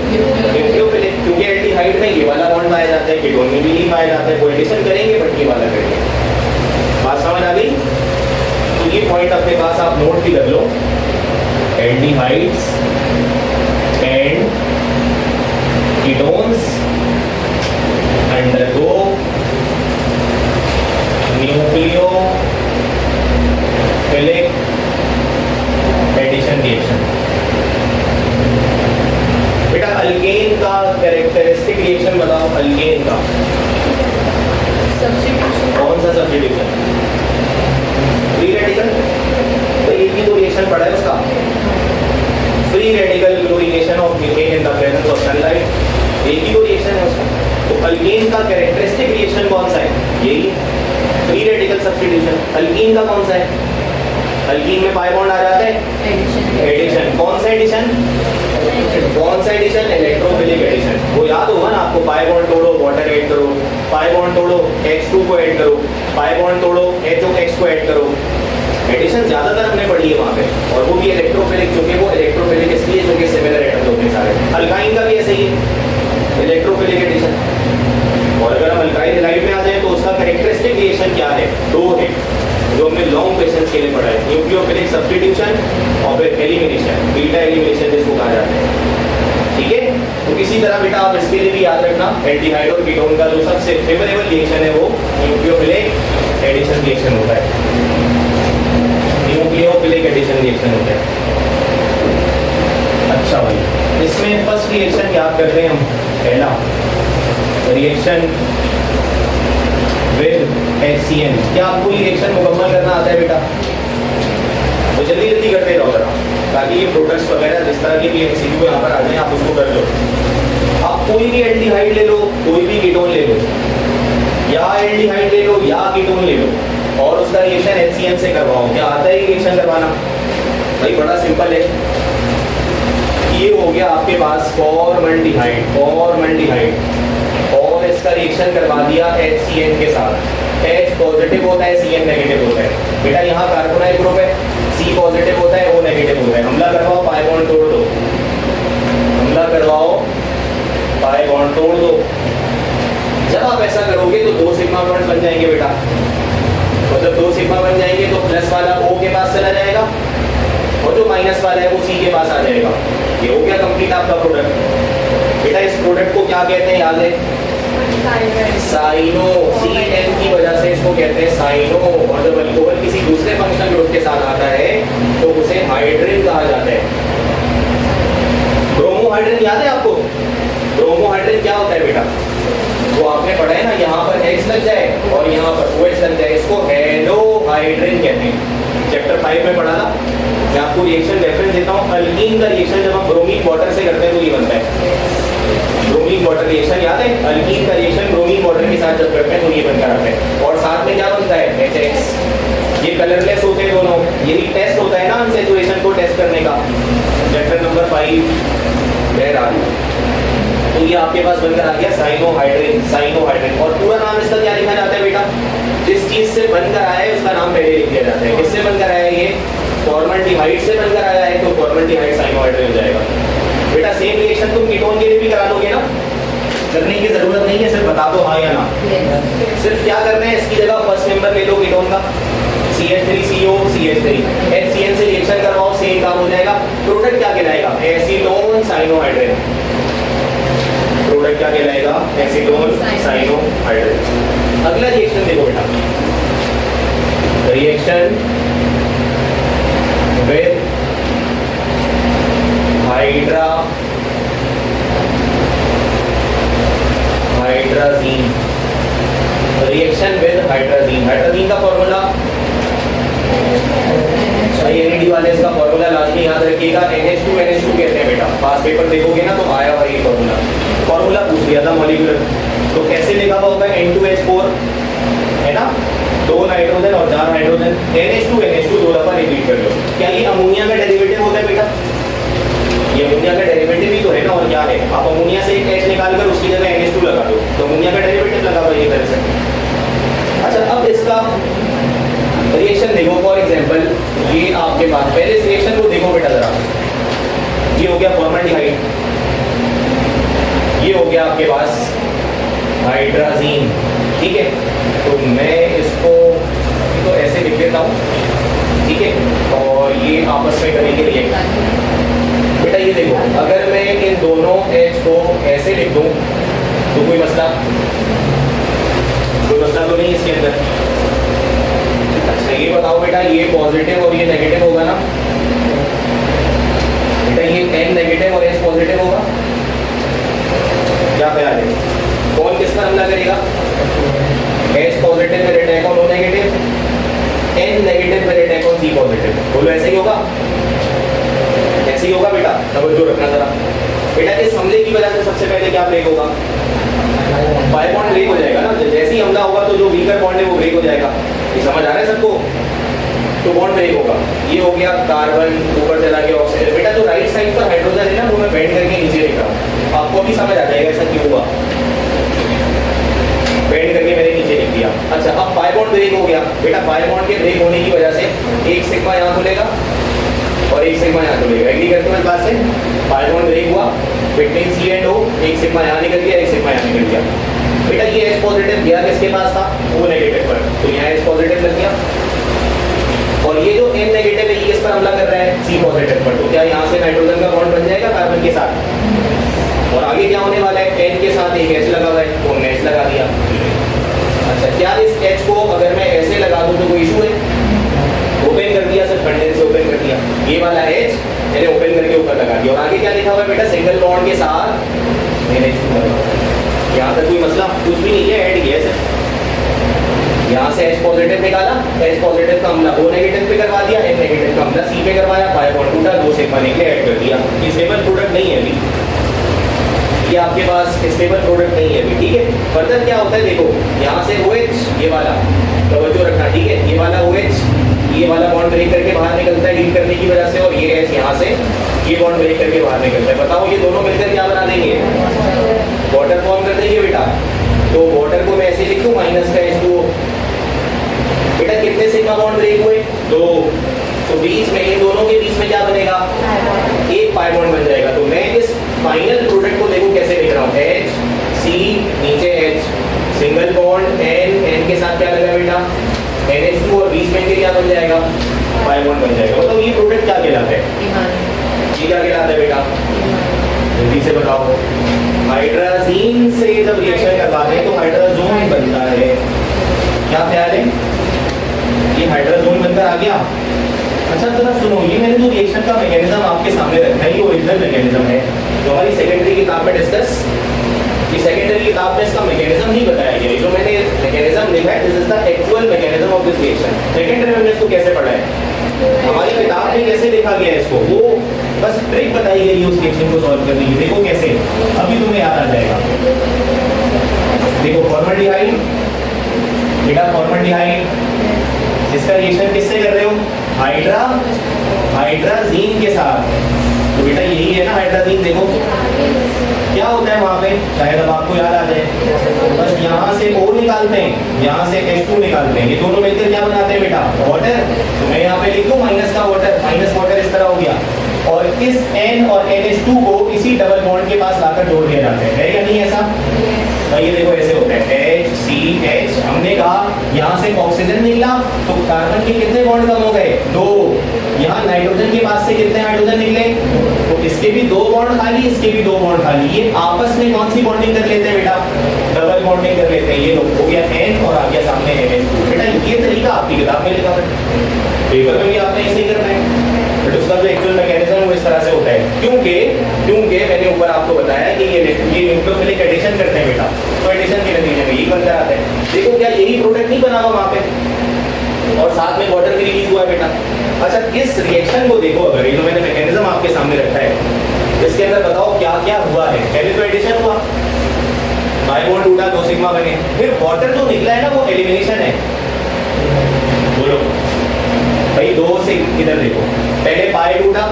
न्यूक्लियोफिलिक, क्योंकि एल्डिहाइड में ये वाला बॉन्ड पाया जाता है, कीटोन में भी नहीं पाया जाता है। वो एडिशन करेंगे बट ये वाला करेंगे। बात समझ आ गई? तो ये पॉइंट अपने पास आप नोट भी कर लो। Aldehydes and ketones undergo nucleophilic addition reaction. बेटा अल्केन का कैरेक्टरिस्टिक रिएक्शन बताओ। अल्केन का सब्स्टिट्यूशन। कौन सा सब्स्टिट्यूशन? Free radical. तो एक ही तो रिएक्शन पढ़ा है उसका, free radical chlorination of methane in the presence of sunlight. एक ही तो रिएक्शन है उसका। तो अल्केन का कैरेक्टरिस्टिक रिएक्शन कौन सा है? यही फ्री रेडिकल सब्स्टिट्यूशन। अल्कीन का कौन सा है? अल्कीन में पाई बॉन्ड आ जाता है, एडिशन। कौन सा एडिशन? कौन सा एडिशन? Electrophilic addition. वो याद होगा ना आपको, पाई बॉन्ड तोड़ो वाटर ऐड करो, पाई बॉन्ड तोड़ो H2 को ऐड करो, पाई बॉन्ड तोड़ो HOX को ऐड करो। एडिशन ज्यादातर हमने पढ़ी है वहाँ पे, और वो भी इलेक्ट्रोफिलिक, क्योंकि वो इलेक्ट्रोफिलिक इसलिए क्योंकि सिमिलर एटम्स होते हैं सारे। अल्काइन का भी ऐसे ही इलेक्ट्रोफिलिक एडिशन। और अगर हम अल्काइल हैलाइड में आ जाए तो उसका कैरेक्टरिस्टिक रिएक्शन क्या है? 2 है जो हमने लॉन्ग क्वेश्चंस के लिए पढ़ा है, न्यूक्लियोफिलिक सब्स्टिट्यूशन और फिर एलिमिनेशन, बीटा एलिमिनेशन जिसको कहा जाता है। ठीक है, तो इसी तरह बेटा आप इसके लिए भी याद रखना, एल्डिहाइड और कीटोन का जो सबसे फेवरेबल रिएक्शन है वो न्यूक्लियोफिलिक एडिशन रिएक्शन होता है। न्यूक्लियोफिलिक एडिशन रिएक्शन होता है। अच्छा भाई, इसमें फर्स्ट रिएक्शन याद करते हैं हम। पहला रिएक्शन विद HCN। क्या आपको ये रिएक्शन मुकम्मल करना आता है बेटा? तो जल्दी जल्दी करते रहो जरा, ताकि ये प्रोडक्ट्स वगैरह जिस तरह के भी MCQ यहाँ पर आ जाए आप उसको कर लो। आप कोई भी एल्डिहाइड ले लो, कोई भी कीटोन ले लो, या एल्डिहाइड ले लो या कीटोन ले लो, और उसका रिएक्शन HCN से करवाओ। क्या आता है ये रिएक्शन करवाना? भाई बड़ा सिंपल है। ये हो गया आपके पास फॉर्मल्डिहाइड, और इसका रिएक्शन करवा दिया HCN के साथ। H पॉजिटिव होता है, CN नेगेटिव होता है। बेटा यहाँ कार्बोनाइल ग्रुप है, C पॉजिटिव होता है, O नेगेटिव होता है। हमला करवाओ, पाई बॉन्ड तोड़ दो। हमला करवाओ, पाई बॉन्ड तोड़ दो। जब आप ऐसा करोगे तो 2 सिग्मा बॉन्ड बन जाएंगे बेटा। और जब 2 सिग्मा बन जाएंगे तो प्लस वाला O के पास चला जाएगा, और जो माइनस वाला है वो C के पास आ जाएगा। ये हो गया कंप्लीट आपका प्रोडक्ट। बेटा इस प्रोडक्ट को क्या कहते हैं याद है? साइनो। CN की वजह से इसको कहते हैं साइनो। और जब अल्कोहल किसी दूसरे फंक्शनल ग्रुप के साथ आता है तो उसे हाइड्रिन कहा जाता है। ब्रोमोहाइड्रिन याद है आपको? ब्रोमोहाइड्रिन क्या होता है बेटा? वो आपने पढ़ा है ना, यहाँ पर X लग जाए और यहाँ पर OH लग जाए, इसको हेलोहाइड्रिन कहते हैं। चैप्टर 5 में पढ़ा था। मैं आपको रिएक्शन रेफरेंस देता हूँ। अल्कीन का रिएक्शन जब हम ब्रोमीन वाटर से करते हैं तो ये बनता है ब्रोमीन वाटर रिएक्शन। याद है? अल्कीन का रिएक्शन ब्रोमीन वाटर के साथ जब करते हैं तो ये बनकर आता है। और साथ में क्या बनता है? HX। ये कलरलेस होते हैं दोनों। यही टेस्ट होता है ना अनसैचुरेशन को टेस्ट करने का, चैप्टर नंबर 5 बहरहाल। तो ये आपके पास बनकर आ गया साइनोहाइड्रिन। साइनोहाइड्रिन। और पूरा नाम इसका क्या लिखा जाता है बेटा? जिस चीज से बनकर आया है उसका नाम पहले लिख दिया जाता है। किससे बनकर आया है? ये फॉर्मल्डिहाइड से बनकर आया है तो फॉर्मल्डिहाइड साइनोहाइड्रिन हो जाएगा। बेटा सेम रिएक्शन तुम कीटोन के लिए भी करा लोगे ना? करने की जरूरत नहीं है, सिर्फ बता दो हाँ या ना। सिर्फ क्या करना है, इसकी जगह फर्स्ट नंबर ले लो कीटोन का, CH3CO CH3। HCN से रिएक्शन करवाओ, सेम काम हो जाएगा। प्रोडक्ट क्या कहलाएगा? Acetone cyanohydrin. प्रोडक्ट क्या कहलाएगा? Acetone cyanohydrin. अगला रिएक्शन देखो बेटा, रिएक्शन विद हाइड्रा वाले इसका फॉर्मूला लाजमी याद रखिएगा, NH2 कहते हैं बेटा। पास पेपर देखोगे ना तो आया वही फॉर्मूला पूछ लिया था मॉलिक्यूलर। तो कैसे लिखा हुआ होगा, N2H4 है ना, 2 नाइट्रोजन और 4 हाइड्रोजन, NH2 दो दफा रिपीट कर लो। क्या ये अमोनिया का डेरिवेटिव होता है बेटा? ये अमोनिया का डेरिवेटिव ही तो है ना, और क्या है? आप अमोनिया से एक H निकाल कर उसकी जगह NH2 लगा दो तो अमोनिया का डेरिवेटिव लगा हुआ ये तरह से। अच्छा, अब इसका रिएक्शन देखो। फॉर एग्जांपल ये आपके पास पहले इस रिएक्शन को देखो बेटा जरा। ये हो गया फॉर्मल्डिहाइड, ये हो गया आपके पास हाइड्राजीन, ठीक है। तो मैं इसको तो ऐसे लिख देता हूँ, ठीक है, और ये आपस में करेंगे रिएक्ट। बेटा ये देखो, अगर मैं इन दोनों H को ऐसे लिख दूं तो कोई मसला तो नहीं इसके अंदर। अच्छा ये बताओ बेटा, ये पॉजिटिव और ये नेगेटिव होगा ना बेटा? ये N नेगेटिव और H पॉजिटिव होगा, क्या ख्याल है? कौन किस पर हमला करेगा? H पॉजिटिव पर attack on O negative, N negative पर अटैक ऑन C पॉजिटिव। बोलो ऐसे ही होगा? ऐसे ही होगा बेटा, तवज्जो रखना जरा। बेटा इस हमले की वजह से सबसे पहले क्या ब्रेक होगा? बाय बॉन्ड ब्रेक हो जाएगा ना। जैसे ही हमला होगा तो जो वीकर बॉन्ड है वो ब्रेक हो जाएगा। ये समझ आ रहा है सबको? तो बॉन्ड ब्रेक होगा। ये हो गया कार्बन, ऊपर चला गया ऑक्सीजन। बेटा जो राइट साइड पर हाइड्रोजन है ना वो मैं बेंड करके नीचे लिख रहा हूँ, आपको भी समझ आ जाएगा ऐसा क्यों हुआ। बेंड करके मैंने नीचे लिख दिया। अच्छा अब बाय बॉन्ड ब्रेक हो गया। बेटा बाय बॉन्ड के ब्रेक होने की वजह से एक सिग्मा यहाँ खुलेगा और एक सिग्मा यहाँ खुलेगा। एग्री करते हो इस बात से? बाय बॉन्ड ब्रेक हुआ बिटवीन C एंड O, एक सिग्मा यहाँ निकल गया, एक सिग्मा यहाँ निकल गया। बेटा ये H पॉजिटिव गया किसके पास था? O नेगेटिव पर, तो यहाँ H पॉजिटिव लग गया। और ये जो N नेगेटिव है ये इस पर हमला कर रहा है C पॉजिटिव पर, तो क्या यहाँ से नाइट्रोजन का बॉन्ड बन जाएगा कार्बन के साथ? और आगे क्या होने वाला है? N के साथ एक H लगा हुआ है तो हमने H लगा दिया। अच्छा क्या इस H को अगर मैं ऐसे लगा दूं तो कोई इशू है? ओपन कर दिया, सिर्फ कंडेंस से ओपन कर दिया। ये वाला H मैंने ओपन करके ऊपर लगा दिया। और आगे क्या लिखा हुआ है बेटा? सिंगल बॉन्ड के साथ NH2। यहाँ तक कोई मसला कुछ भी नहीं है, ऐड किया सिर्फ। यहाँ से H पॉजिटिव निकाला, H पॉजिटिव का हमला O नेगेटिव पे करवा दिया, N नेगेटिव का हमला C पे करवाया, बाय बॉन्ड टूटा, 2 सिग्मा निकले, ऐड कर दिया। ये स्टेबल प्रोडक्ट नहीं है अभी, ये आपके पास स्टेबल प्रोडक्ट नहीं है अभी, ठीक है। फर्दर क्या होता है देखो, यहाँ से OH ये वाला तवज्जो रखना, ठीक है। ये वाला OH ये वाला बॉन्ड ब्रेक करके बाहर निकलता है डील करने की वजह से, और ये H यहाँ से ये बॉन्ड ब्रेक करके बाहर निकलता है। बताओ ये दोनों मिलकर क्या बना देंगे? वाटर फॉर्म कर देंगे बेटा। तो वाटर को मैं ऐसे लिखूं माइनस का H2O। बेटा कितने सिग्मा बॉन्ड ब्रेक हुए? 2। तो बीच में इन दोनों के बीच में क्या बनेगा? एक पाई बॉन्ड बन जाएगा। तो मैं इस फाइनल प्रोडक्ट को देखो कैसे लिख रहा हूँ, H C नीचे H, सिंगल बॉन्ड N के साथ क्या लगा बेटा? NH2 और बीच में क्या बन जाएगा? पाई बॉन्ड बन जाएगा। मतलब ये प्रोडक्ट क्या कहलाता है? ये क्या कहलाता है बेटा? जल्दी से बताओ। हाइड्राजीन से जब रिएक्शन करवाते हैं तो हाइड्राजोन बनता है। क्या ख्याल है? ये हाइड्राजोन बनकर आ गया। अच्छा जरा सुनो, ये मैंने जो रिएक्शन का मैकेनिज्म आपके सामने रखा है ये ओरिजिनल मैकेनिज्म है जो हमारी सेकेंडरी किताब में डिस्कस, ये सेकेंडरी किताब में इसका मैकेनिज्म नहीं बताया गया। जो मैंने मैकेनिज्म लिखा है this is the actual mechanism of this reaction. Secondary में इसको कैसे पढ़ा है, हमारी किताब में कैसे लिखा गया है इसको, वो बस ट्रिक बताई गई है उस रिएक्शन को सॉल्व करने की। देखो कैसे, अभी तुम्हें याद आ जाएगा। देखो फॉर्मल्डिहाइड, बेटा फॉर्मल्डिहाइड इसका रिएक्शन किससे कर रहे हो? हाइड्राजीन के साथ। तो बेटा यही है ना हाइड्राजीन। देखो क्या होता है वहां पे, शायद अब आपको याद आ जाए। बस यहाँ से O निकालते हैं, यहाँ से H2 निकालते हैं, ये दोनों मिलकर क्या बनाते हैं बेटा? वाटर। तो मैं यहाँ पे लिख दूं माइनस का वाटर, माइनस वाटर इस तरह हो गया। और इस N और NH2 को इसी डबल बॉन्ड के पास लाकर जोड़ दिया जाता है या नहीं ऐसा? तो ये देखो ऐसे होता है HCH। हमने कहा यहाँ से ऑक्सीजन निकला तो कार्बन के कितने बॉन्ड कम हो गए? 2। यहाँ नाइट्रोजन के पास से कितने हाइड्रोजन निकले? तो इसके भी 2 बॉन्ड खाली, इसके भी 2 बॉन्ड खाली। ये आपस में कौन सी बॉन्डिंग कर लेते हैं बेटा? डबल बॉन्डिंग कर लेते हैं। ये लोग हो गया N और आ गया सामने NH2। बेटा ये तरीका आपकी किताब में लिखा है, पेपर में भी आपने ऐसे ही करना है। बट उसका जो एक्चुअल मैकेनिज्म है वो इस तरह से होता है। क्योंकि मैंने ऊपर आपको बताया कि ये न्यूक्लियोफिलिक एडिशन करते हैं बेटा, तो एडिशन के नतीजे में यही बनकर आता है। देखो क्या यही प्रोडक्ट नहीं बना हुआ वहाँ पे? और साथ में वाटर भी रिलीज हुआ है बेटा। अच्छा इस रिएक्शन को देखो, अगर ये तो मैंने मैकेनिज्म आपके सामने रखा है, इसके अंदर बताओ क्या क्या हुआ है। पहले तो एडिशन हुआ, बाई बॉन्ड टूटा, 2 सिग्मा बने, फिर वाटर जो निकला है ना वो एलिमिनेशन है। बोलो भाई, 2 से इधर देखो, पहले पाई टूटा,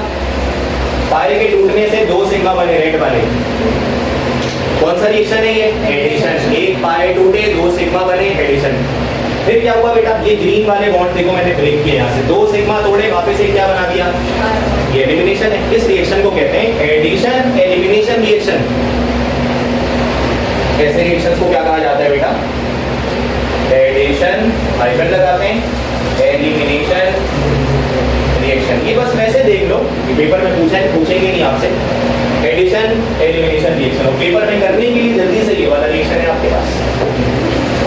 पाई के टूटने से 2 सिग्मा बने रेड वाले, कौन सा रिएक्शन है ये? एडिशन। एक पाई टूटे 2 सिग्मा बने, एडिशन। फिर क्या हुआ बेटा, ये ग्रीन वाले बॉन्ड देखो मैंने ब्रेक किए यहाँ से, 2 सिग्मा तोड़े, वापस एक क्या बना दिया, ये एलिमिनेशन है। इस रिएक्शन को कहते हैं एडिशन एलिमिनेशन रिएक्शन। ऐसे रिएक्शंस को क्या कहा जाता है बेटा? एडिशन हाइफन लगाते हैं, एलिमिनेशन रिएक्शन। ये बस वैसे देख लो, पेपर में पूछेंगे नहीं आपसे, एडिशन एलिमिनेशन रिएक्शन, और पेपर में करने के लिए जल्दी से ये वाला रिएक्शन है आपके पास।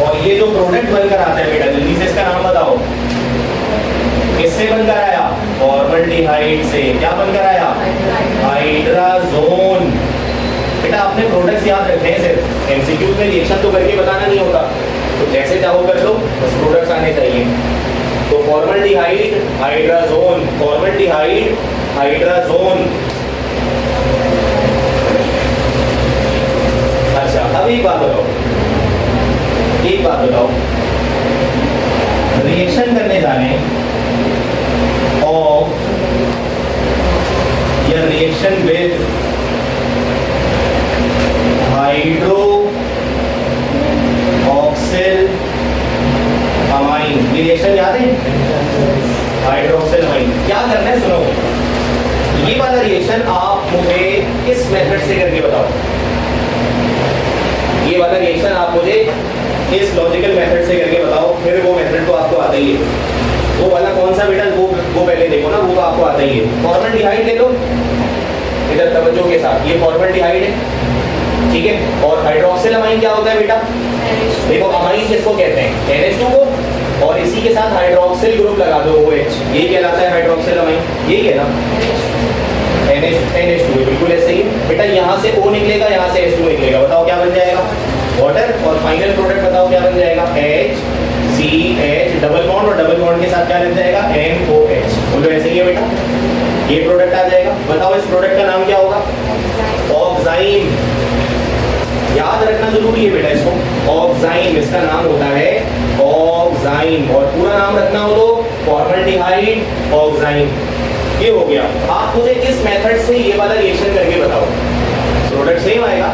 और ये जो प्रोडक्ट बनकर आता है बेटा, जल्दी से इसका नाम बताओ। किससे बनकर आया? फॉर्मल्डिहाइड से। क्या बनकर आया? हाइड्राजोन। बेटा आपने प्रोडक्ट्स याद रखने हैं, सिर्फ एमसीक्यू में रिएक्शन तो करके बताना नहीं होता, तो जैसे चाहो कर लो, बस प्रोडक्ट्स आने चाहिए। तो फॉर्मल्डिहाइड हाइड्राजोन, फॉर्मल्डिहाइड हाइड्राजोन। अच्छा अब एक बात बताओ, रिएक्शन करने जाने ऑफ या reaction with hydroxylamine, reaction याद है? Hydroxylamine. क्या करना है सुनो, ये वाला रिएक्शन आप मुझे किस मेथड से करके बताओ। ये वाला रिएक्शन आप मुझे इस लॉजिकल मेथड से करके बताओ। फिर वो मेथड तो आपको आता ही है, वो वाला कौन सा बेटा, वो पहले देखो ना, वो तो आपको आता ही है। फॉर्मल्डिहाइड ले लो इधर तवज्जो के साथ, ये फॉर्मल्डिहाइड है, ठीक है। और हाइड्रोक्सिल अमाइन क्या होता है बेटा? देखो अमाइन किसको कहते हैं? NH2 को, और इसी के साथ हाइड्रोक्सिल ग्रुप लगा दो OH, ये कहलाता है हाइड्रोक्सिल अमाइन, यही है ना? NH2 बिल्कुल ऐसे ही बेटा। यहाँ से O निकलेगा, यहाँ से H2 निकलेगा, बताओ क्या बन जाएगा? वाटर। और फाइनल प्रोडक्ट बताओ क्या बन जाएगा? HCH, डबल बॉन्ड, और डबल बॉन्ड के साथ क्या बन जाएगा? NOH। बोलो ऐसे ही है बेटा, ये प्रोडक्ट आ जाएगा। बताओ इस प्रोडक्ट का नाम क्या होगा? ऑक्साइन। याद रखना जरूरी है बेटा इसको, ऑक्साइन इसका नाम होता है, ऑक्साइन। और पूरा नाम रखना हो तो फॉर्मल्डिहाइड ऑक्साइन। ये हो गया। आप मुझे किस मेथड से ये वाला रिएक्शन करके बताओ। प्रोडक्ट सेम आएगा,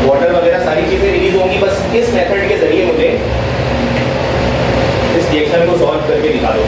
वाटर वगैरह सारी चीजें रिलीज होंगी, बस किस मेथड के जरिए मुझे इस रिएक्शन को सॉल्व करके दिखा दो।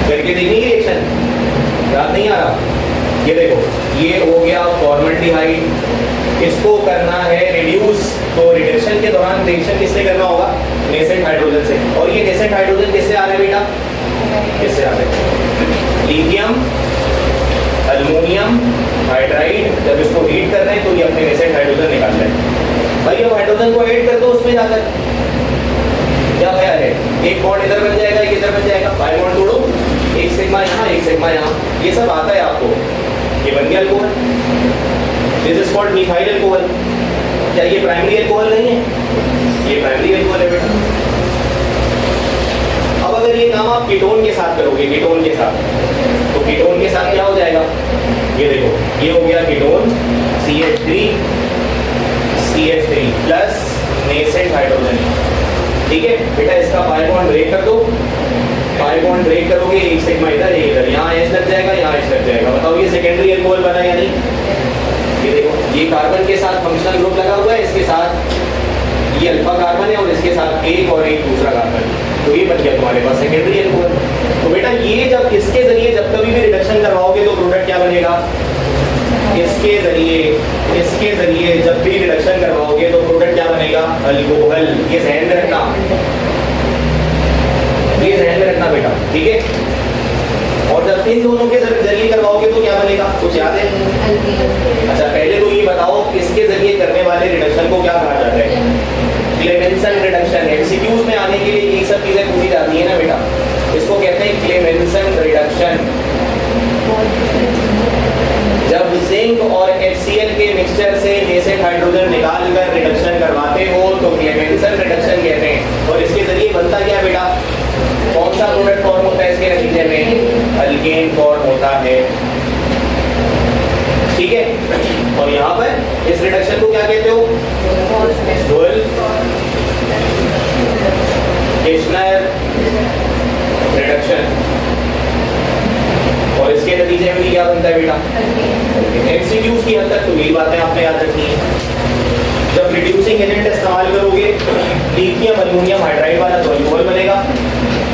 करके देखिए रिएक्शन। याद नहीं आ रहा? ये देखो, ये हो गया फॉर्मल्डिहाइड, इसको करना है रिड्यूस, तो रिडक्शन के दौरान रिएक्शन किससे करना होगा? नेसेंट हाइड्रोजन से। और ये नेसेंट हाइड्रोजन किससे आ रहे हैं बेटा? किससे आ रहे हैं? लिथियम अल्युमिनियम हाइड्राइड, जब इसको हीट कर रहे हैं तो ये अपने नेसेंट हाइड्रोजन निकाल रहे हैं। भाई अब हाइड्रोजन को ऐड कर दो उसमें जाकर, क्या ख्याल है? एक बॉन्ड इधर बन जाएगा, एक इधर बन जाएगा, 5 बॉन्ड तोड़ो, एक सिग्मा यहाँ, एक सिग्मा यहाँ, ये सब आता है आपको। ये बन गया alcohol, this is called methyl alcohol. क्या ये प्राइमरी अल्कोहल नहीं है? ये प्राइमरी अल्कोहल है बेटा। अब अगर ये काम आप कीटोन के साथ करोगे, कीटोन के साथ, तो कीटोन के साथ क्या हो जाएगा? ये देखो, ये हो गया ketone CH3 plus nascent hydrogen. ठीक है बेटा, इसका पाई बॉन्ड ब्रेक कर दो, पाई बॉन्ड ब्रेक करोगे, एक सिग्मा इधर, एक इधर, यहाँ H लग जाएगा, यहाँ H लग जाएगा। बताओ ये सेकेंडरी अल्कोहल बना या नहीं? ये देखो, ये कार्बन के साथ फंक्शनल ग्रुप लगा हुआ है, इसके साथ ये अल्फा कार्बन है और इसके साथ एक और एक दूसरा कार्बन, तो ये बन गया तुम्हारे पास सेकेंडरी अल्कोहल। तो बेटा ये जब इसके जरिए जब कभी भी रिडक्शन करवाओगे तो प्रोडक्ट क्या बनेगा? इसके जरिए जब भी रिडक्शन करवाओगे तो प्रोडक्ट क्या बनेगा? अल्कोहल। ये ध्यान में रखना, ये ध्यान में रखना बेटा, ठीक है। और जब इन दोनों के जरिए करवाओगे तो क्या बनेगा? कुछ याद है? अच्छा पहले तो ये बताओ, इसके जरिए करने वाले रिडक्शन को क्या कहा जाता है? Clemmensen reduction. एमसीक्यूज में आने के लिए ये सब चीजें पूछी जाती है ना बेटा, इसको कहते हैं क्लेमेंसन रिडक्शन। जब जिंक और HCl के मिक्सचर से नेसेंट हाइड्रोजन निकाल कर रिडक्शन करवाते हो तो क्लेमेंसन रिडक्शन कहते हैं। और इसके जरिए बनता क्या बेटा? कौन सा प्रोडक्ट फॉर्म होता है इसके नतीजे में? अल्केन फॉर्म होता है, ठीक है। और यहाँ पर इस रिडक्शन को क्या कहते हो? Kirchner reduction. और इसके नतीजे में क्या बनता है बेटा? एमसीक्यूज की हद तक तो यही बातें आपने याद रखनी है। जब रिड्यूसिंग एजेंट इस्तेमाल करोगे लिथियम अल्युमिनियम हाइड्राइड वाला तो अल्कोहल बनेगा।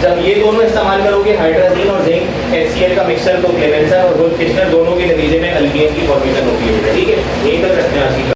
जब ये दोनों इस्तेमाल करोगे हाइड्रोजन और जिंक HCl का मिक्सचर, तो क्लेमेंसन और किर्चनर दोनों के नतीजे में अल्केन की फॉर्मेशन होती है, ठीक है। यही तक